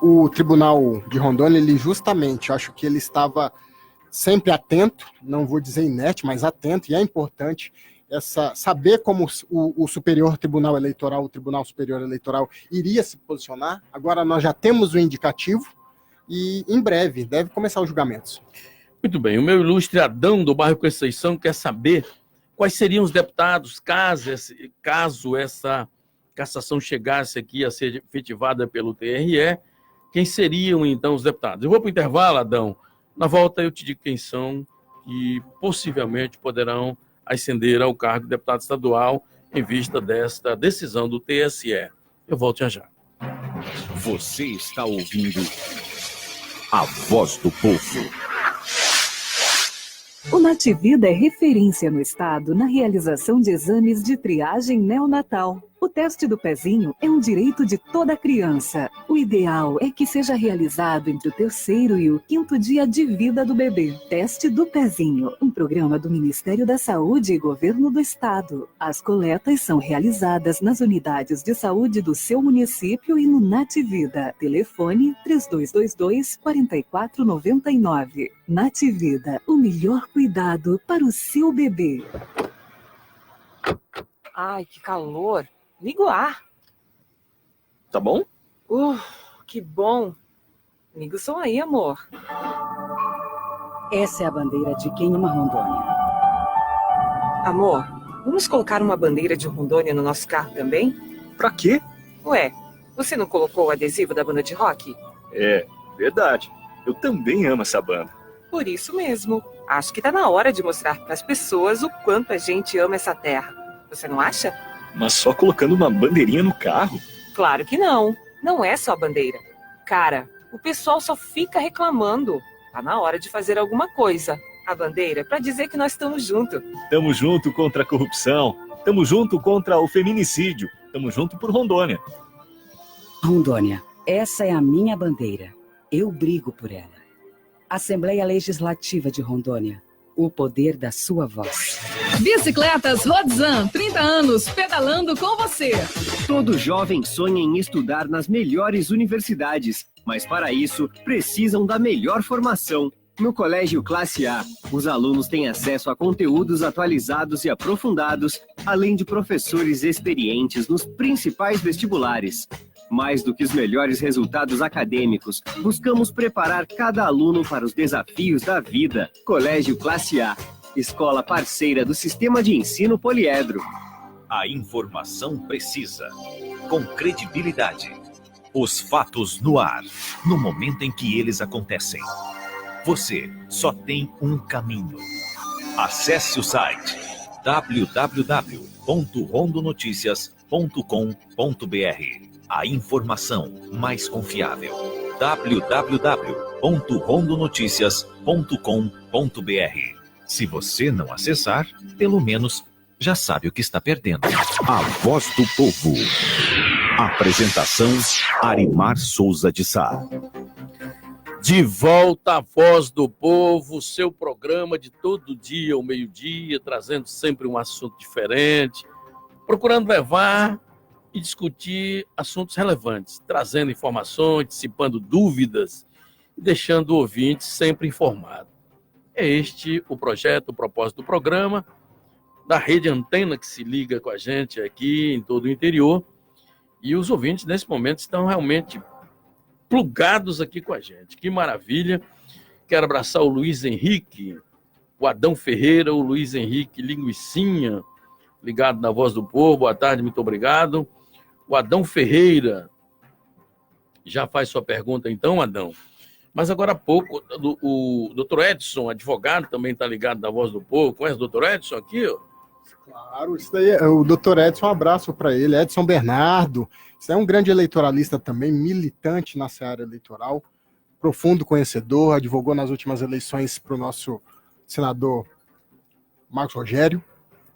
O Tribunal de Rondônia, ele justamente, acho que ele estava sempre atento, não vou dizer inerte, mas atento, e é importante saber como o Superior Tribunal Eleitoral, o Tribunal Superior Eleitoral, iria se posicionar. Agora nós já temos o indicativo e em breve deve começar os julgamentos. Muito bem, o meu ilustre Adão do bairro Conceição quer saber quais seriam os deputados caso essa cassação chegasse aqui a ser efetivada pelo TRE, quem seriam então os deputados? Eu vou para o intervalo, Adão, na volta eu te digo quem são que possivelmente poderão ascender ao cargo de deputado estadual em vista desta decisão do TSE. Eu volto já já. Você está ouvindo a Voz do Povo. O Nativida é referência no estado na realização de exames de triagem neonatal. O teste do pezinho é um direito de toda criança. O ideal é que seja realizado entre o 3º e o 5º dia de vida do bebê. Teste do pezinho, um programa do Ministério da Saúde e Governo do Estado. As coletas são realizadas nas unidades de saúde do seu município e no Nativida. Telefone 3222-4499. Nativida, o melhor cuidado para o seu bebê. Ai, que calor. Liga o ar. Tá bom? Que bom. Liga o som aí, amor. Essa é a bandeira de Queima Rondônia. Amor, vamos colocar uma bandeira de Rondônia no nosso carro também? Pra quê? Ué, você não colocou o adesivo da banda de rock? É, verdade. Eu também amo essa banda. Por isso mesmo. Acho que tá na hora de mostrar para as pessoas o quanto a gente ama essa terra. Você não acha? Mas só colocando uma bandeirinha no carro? Claro que não. Não é só bandeira. Cara, o pessoal só fica reclamando. Tá na hora de fazer alguma coisa. A bandeira para dizer que nós estamos juntos. Tamo junto contra a corrupção. Tamo junto contra o feminicídio. Tamo junto por Rondônia. Rondônia, essa é a minha bandeira. Eu brigo por ela. Assembleia Legislativa de Rondônia. O poder da sua voz. Bicicletas Rodzan, 30 anos, pedalando com você. Todo jovem sonha em estudar nas melhores universidades, mas para isso precisam da melhor formação. No Colégio Classe A, os alunos têm acesso a conteúdos atualizados e aprofundados, além de professores experientes nos principais vestibulares. Mais do que os melhores resultados acadêmicos, buscamos preparar cada aluno para os desafios da vida. Colégio Classe A, escola parceira do Sistema de Ensino Poliedro. A informação precisa, com credibilidade. Os fatos no ar, no momento em que eles acontecem. Você só tem um caminho. Acesse o site www.rondonoticias.com.br. A informação mais confiável. www.rondonoticias.com.br. Se você não acessar, pelo menos já sabe o que está perdendo. A Voz do Povo. Apresentação: Arimar Souza de Sá. De volta à Voz do Povo, seu programa de todo dia ao meio-dia, trazendo sempre um assunto diferente, procurando levar e discutir assuntos relevantes, trazendo informações, dissipando dúvidas e deixando o ouvinte sempre informado. É este o projeto, o propósito do programa, da Rede Antena, que se liga com a gente aqui em todo o interior, e os ouvintes nesse momento estão realmente plugados aqui com a gente. Que maravilha! Quero abraçar o Luiz Henrique, o Adão Ferreira, o Luiz Henrique Linguicinha, ligado na Voz do Povo. Boa tarde, muito obrigado. O Adão Ferreira já faz sua pergunta então, Adão. Mas agora há pouco, o doutor Edson, advogado, também está ligado na Voz do Povo. Conhece o doutor Edson aqui? Ó? Claro, isso daí é o doutor Edson, um abraço para ele. Edson Bernardo, isso é um grande eleitoralista também, militante na seara eleitoral, profundo conhecedor, advogou nas últimas eleições para o nosso senador Marcos Rogério.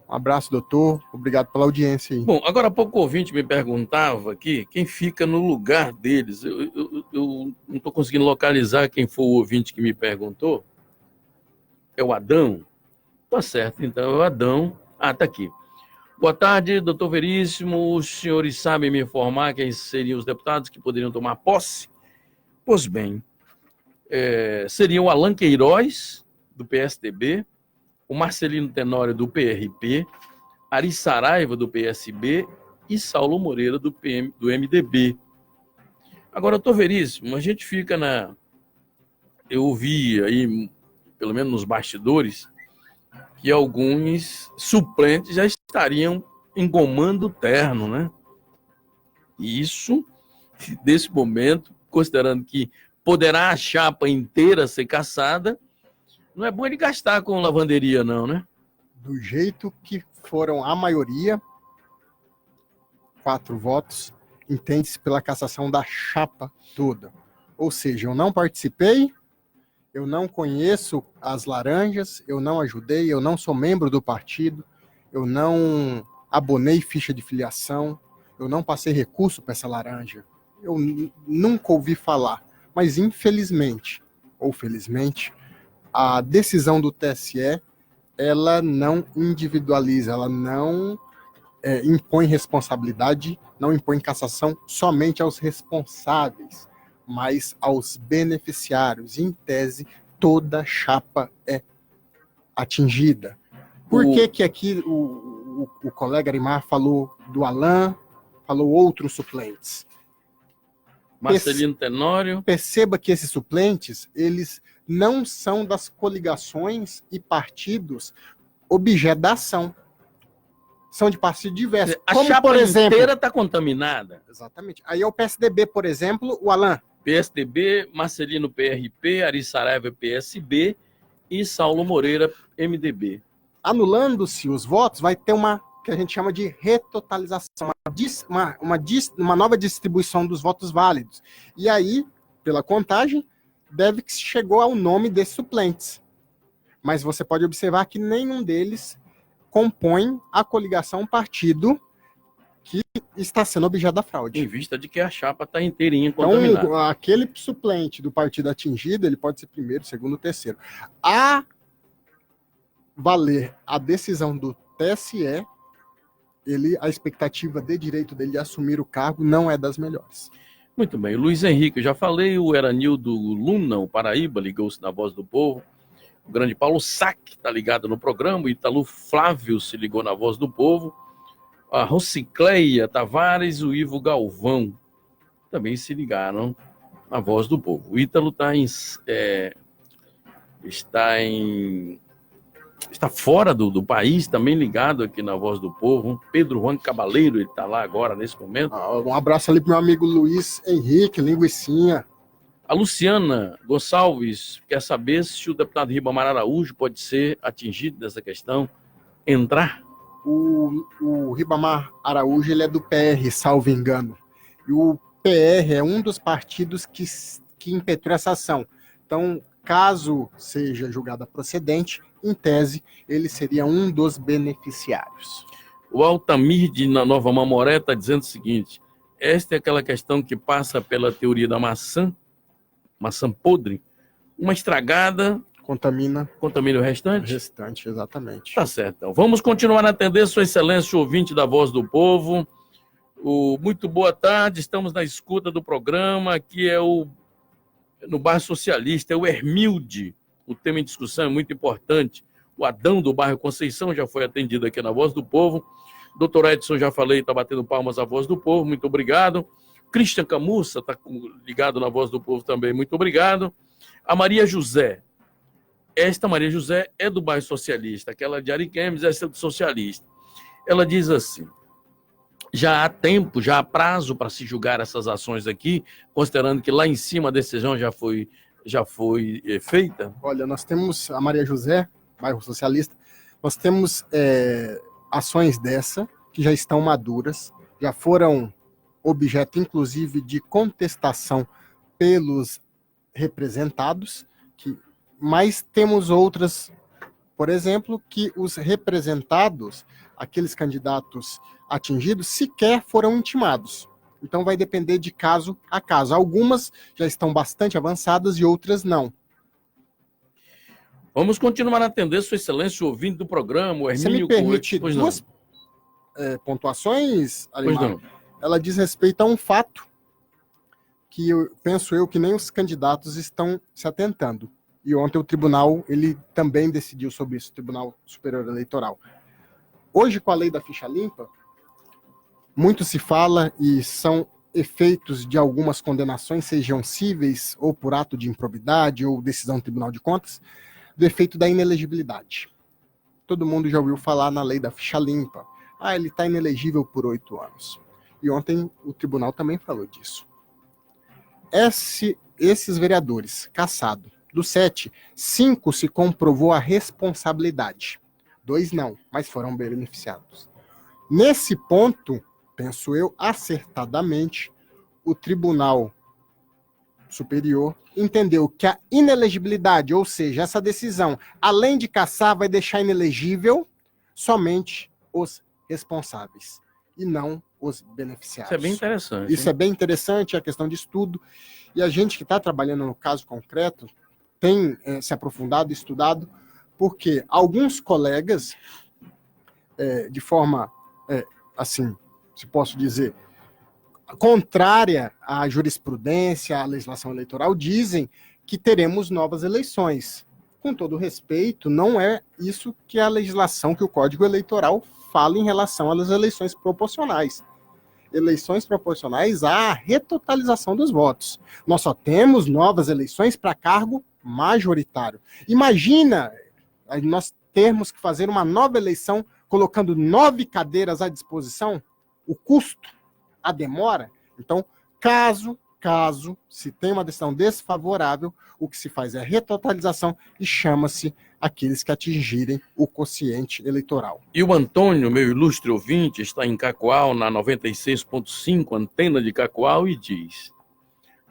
Um abraço, doutor, obrigado pela audiência aí. Bom, agora há pouco o ouvinte me perguntava aqui quem fica no lugar deles. Eu não estou conseguindo localizar quem foi o ouvinte que me perguntou. É o Adão? Tá certo, então é o Adão. Ah, tá aqui. Boa tarde, doutor Veríssimo. Os senhores sabem me informar quem seriam os deputados que poderiam tomar posse? Pois bem, seriam o Alan Queiroz, do PSDB, o Marcelino Tenório, do PRP, Ari Saraiva, do PSB, e Saulo Moreira, do MDB. Agora, doutor Veríssimo, a gente fica Eu ouvi aí, pelo menos nos bastidores, que alguns suplentes já estariam engomando o terno, né? E isso, nesse momento, considerando que poderá a chapa inteira ser cassada, não é bom ele gastar com lavanderia, não, né? Do jeito que foram a maioria, 4 votos, entende-se pela cassação da chapa toda. Ou seja, eu não participei, eu não conheço as laranjas, eu não ajudei, eu não sou membro do partido, eu não abonei ficha de filiação, eu não passei recurso para essa laranja. Eu nunca ouvi falar, mas infelizmente, ou felizmente, a decisão do TSE, ela não individualiza, ela não impõe responsabilidade, não impõe cassação somente aos responsáveis, mas aos beneficiários. Em tese, toda chapa é atingida. Por que aqui o colega Arimar falou do Alan, falou outros suplentes? Marcelino Tenório. Perceba que esses suplentes, eles não são das coligações e partidos objeto da ação. São de partidos diversos. A como, chapa por exemplo, inteira está contaminada. Exatamente. Aí é o PSDB, por exemplo, o Alan. PSDB, Marcelino PRP, Ari Saraiva PSB e Saulo Moreira MDB. Anulando-se os votos, vai ter uma que a gente chama de retotalização, uma nova distribuição dos votos válidos. E aí, pela contagem, deve que chegou ao nome desses suplentes. Mas você pode observar que nenhum deles compõe a coligação partido que está sendo objeto da fraude. Em vista de que a chapa está inteirinha contaminada. Então, aquele suplente do partido atingido, ele pode ser primeiro, segundo, terceiro. A valer a decisão do TSE, a expectativa de direito dele de assumir o cargo não é das melhores. Muito bem. O Luiz Henrique, eu já falei, o Eranildo Luna, o Paraíba, ligou-se na Voz do Povo. O grande Paulo Sack está ligado no programa. O Italu Flávio se ligou na Voz do Povo. A Rocicleia Tavares, o Ivo Galvão também se ligaram na Voz do Povo. O Ítalo está fora do país, também ligado aqui na Voz do Povo. Pedro Juan Cabaleiro, ele está lá agora, nesse momento. Um abraço ali para o meu amigo Luiz Henrique, Linguicinha. A Luciana Gonçalves quer saber se o deputado Ribamar Araújo pode ser atingido dessa questão, entrar. O Ribamar Araújo, ele é do PR, salvo engano. E o PR é um dos partidos que impetrou essa ação. Então, caso seja julgada procedente, em tese, ele seria um dos beneficiários. O Altamir de Nova Mamoré está dizendo o seguinte: esta é aquela questão que passa pela teoria da maçã podre, uma estragada contamina o restante? O restante, exatamente. Tá certo. Então, vamos continuar a atender Sua Excelência, o ouvinte da Voz do Povo. Muito boa tarde, estamos na escuta do programa, aqui no bairro Socialista, é o Hermilde. O tema em discussão é muito importante. O Adão do bairro Conceição já foi atendido aqui na Voz do Povo. Doutor Edson, já falei, está batendo palmas à Voz do Povo, muito obrigado. Christian Camussa está ligado na Voz do Povo também, muito obrigado. A Maria José. Esta Maria José é do bairro Socialista, aquela de Ariquemes, essa é do Socialista. Ela diz assim: já há tempo, já há prazo para se julgar essas ações aqui, considerando que lá em cima a decisão já foi feita? Olha, nós temos a Maria José, bairro Socialista, nós temos ações dessa que já estão maduras, já foram objeto, inclusive, de contestação pelos representados, mas temos outras, por exemplo, que os representados, aqueles candidatos atingidos, sequer foram intimados. Então vai depender de caso a caso. Algumas já estão bastante avançadas e outras não. Vamos continuar a atender Sua Excelência, o ouvinte do programa, o Hermínio. Você me permite duas pontuações, Alimar? Ela diz respeito a um fato que penso eu que nem os candidatos estão se atentando. E ontem o tribunal, ele também decidiu sobre isso, o Tribunal Superior Eleitoral. Hoje, com a lei da ficha limpa, muito se fala e são efeitos de algumas condenações, sejam cíveis ou por ato de improbidade ou decisão do Tribunal de Contas, do efeito da inelegibilidade. Todo mundo já ouviu falar na lei da ficha limpa. Ele está inelegível por 8 anos. E ontem o tribunal também falou disso. Esses vereadores cassados, dos 7, 5 se comprovou a responsabilidade. 2 não, mas foram beneficiados. Nesse ponto, penso eu, acertadamente, o Tribunal Superior entendeu que a inelegibilidade, ou seja, essa decisão, além de cassar, vai deixar inelegível somente os responsáveis e não os beneficiados. Isso é bem interessante. Isso é bem interessante, é questão de estudo. E a gente que está trabalhando no caso concreto tem se aprofundado, estudado, porque alguns colegas, de forma, assim, se posso dizer, contrária à jurisprudência, à legislação eleitoral, dizem que teremos novas eleições. Com todo respeito, não é isso que a legislação, que o Código Eleitoral fala em relação às eleições proporcionais. Eleições proporcionais à retotalização dos votos. Nós só temos novas eleições para cargo majoritário. Imagina nós termos que fazer uma nova eleição colocando 9 cadeiras à disposição, o custo, a demora. Então, caso Caso se tenha uma decisão desfavorável, o que se faz é a retotalização e chama-se aqueles que atingirem o quociente eleitoral. E o Antônio, meu ilustre ouvinte, está em Cacoal, na 96.5, antena de Cacoal, e diz: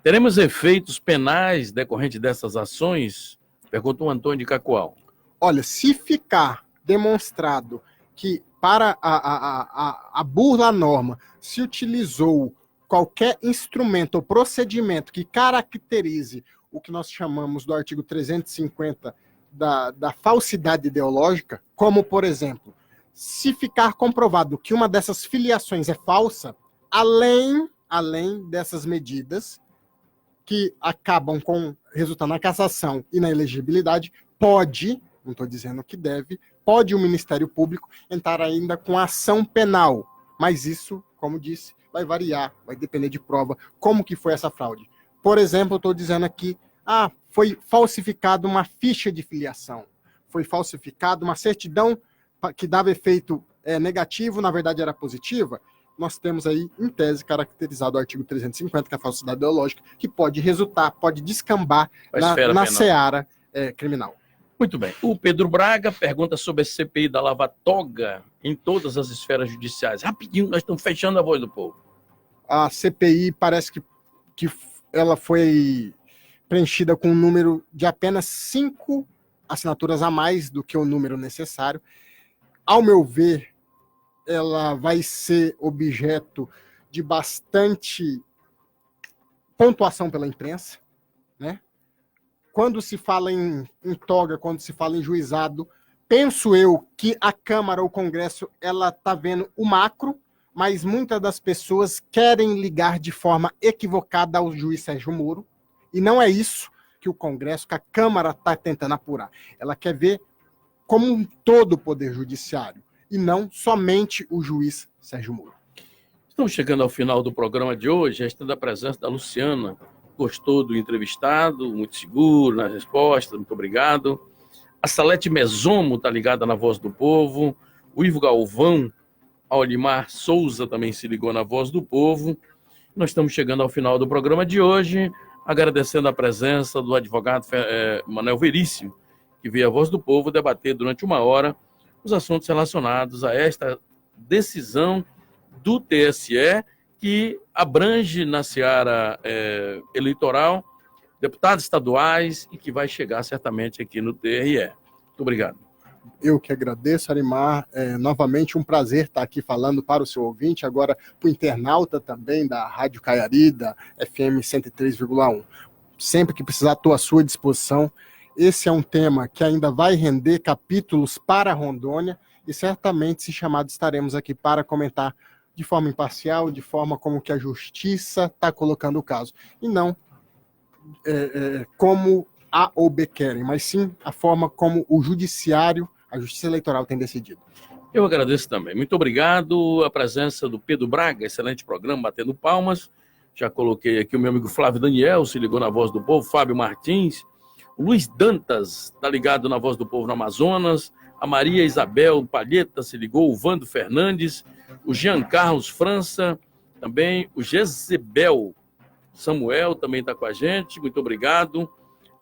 teremos efeitos penais decorrentes dessas ações? Pergunta o Antônio de Cacoal. Olha, se ficar demonstrado que para a burla à norma se utilizou qualquer instrumento ou procedimento que caracterize o que nós chamamos do artigo 350 da falsidade ideológica, como, por exemplo, se ficar comprovado que uma dessas filiações é falsa, além dessas medidas que acabam resultando na cassação e na elegibilidade, pode, não estou dizendo que deve, pode o Ministério Público entrar ainda com ação penal, mas isso, como disse, vai variar, vai depender de prova, como que foi essa fraude. Por exemplo, eu estou dizendo aqui, foi falsificada uma ficha de filiação, foi falsificada uma certidão que dava efeito negativo, na verdade era positiva. Nós temos aí, em tese, caracterizado o artigo 350, que é a falsidade ideológica, que pode resultar, pode descambar na seara criminal. Muito bem. O Pedro Braga pergunta sobre a CPI da Lava Toga em todas as esferas judiciais. Rapidinho, nós estamos fechando a Voz do Povo. A CPI parece que ela foi preenchida com um número de apenas 5 assinaturas a mais do que o número necessário. Ao meu ver, ela vai ser objeto de bastante pontuação pela imprensa, né? Quando se fala em toga, quando se fala em juizado, penso eu que a Câmara ou o Congresso, ela está vendo o macro, mas muitas das pessoas querem ligar de forma equivocada ao juiz Sérgio Moro, e não é isso que o Congresso, que a Câmara está tentando apurar. Ela quer ver como um todo o Poder Judiciário, e não somente o juiz Sérgio Moro. Estamos chegando ao final do programa de hoje, restando a presença da Luciana. Gostou do entrevistado, muito seguro nas respostas, muito obrigado. A Salete Mesomo está ligada na Voz do Povo. O Ivo Galvão, a Olimar Souza também se ligou na Voz do Povo. Nós estamos chegando ao final do programa de hoje, agradecendo a presença do advogado Manuel Veríssimo, que veio à Voz do Povo debater durante 1 hora os assuntos relacionados a esta decisão do TSE, que abrange na seara eleitoral deputados estaduais e que vai chegar certamente aqui no TRE. Muito obrigado. Eu que agradeço, Arimar. Novamente um prazer estar aqui falando para o seu ouvinte, agora para o internauta também da Rádio Caiari, da FM 103,1. Sempre que precisar, estou à sua disposição. Esse é um tema que ainda vai render capítulos para Rondônia e certamente, se chamado, estaremos aqui para comentar de forma imparcial, de forma como que a justiça está colocando o caso. E não como A ou B querem, mas sim a forma como o judiciário, a justiça eleitoral tem decidido. Eu agradeço também. Muito obrigado a presença do Pedro Braga, excelente programa, batendo palmas. Já coloquei aqui o meu amigo Flávio Daniel, se ligou na Voz do Povo, Fábio Martins, o Luiz Dantas está ligado na Voz do Povo no Amazonas, a Maria Isabel Palheta se ligou, o Vando Fernandes, o Jean Carlos França, também o Jezebel Samuel também está com a gente, muito obrigado.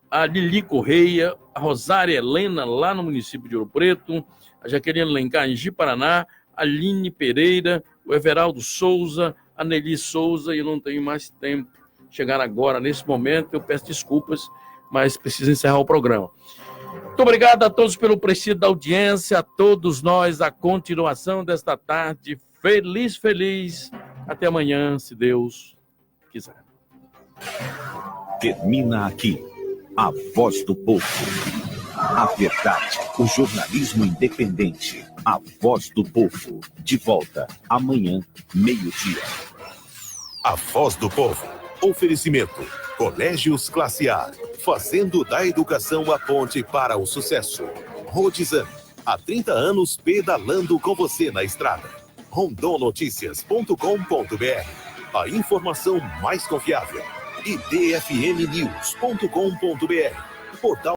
A Lili Correia, a Rosária Helena, lá no município de Ouro Preto, a Jaqueline Lencar, em Ji-Paraná, a Aline Pereira, o Everaldo Souza, a Nelly Souza, e eu não tenho mais tempo. Chegar agora, nesse momento, eu peço desculpas, mas preciso encerrar o programa. Muito obrigado a todos pelo prestígio da audiência, a todos nós, a continuação desta tarde. Feliz. Até amanhã, se Deus quiser. Termina aqui a Voz do Povo. A verdade, o jornalismo independente. A Voz do Povo. De volta amanhã, meio-dia. A Voz do Povo. Oferecimento. Colégios Classe A. Fazendo da educação a ponte para o sucesso. Rodizan. Há 30 anos pedalando com você na estrada. rondonoticias.com.br. A informação mais confiável. E dfmnews.com.br. Portal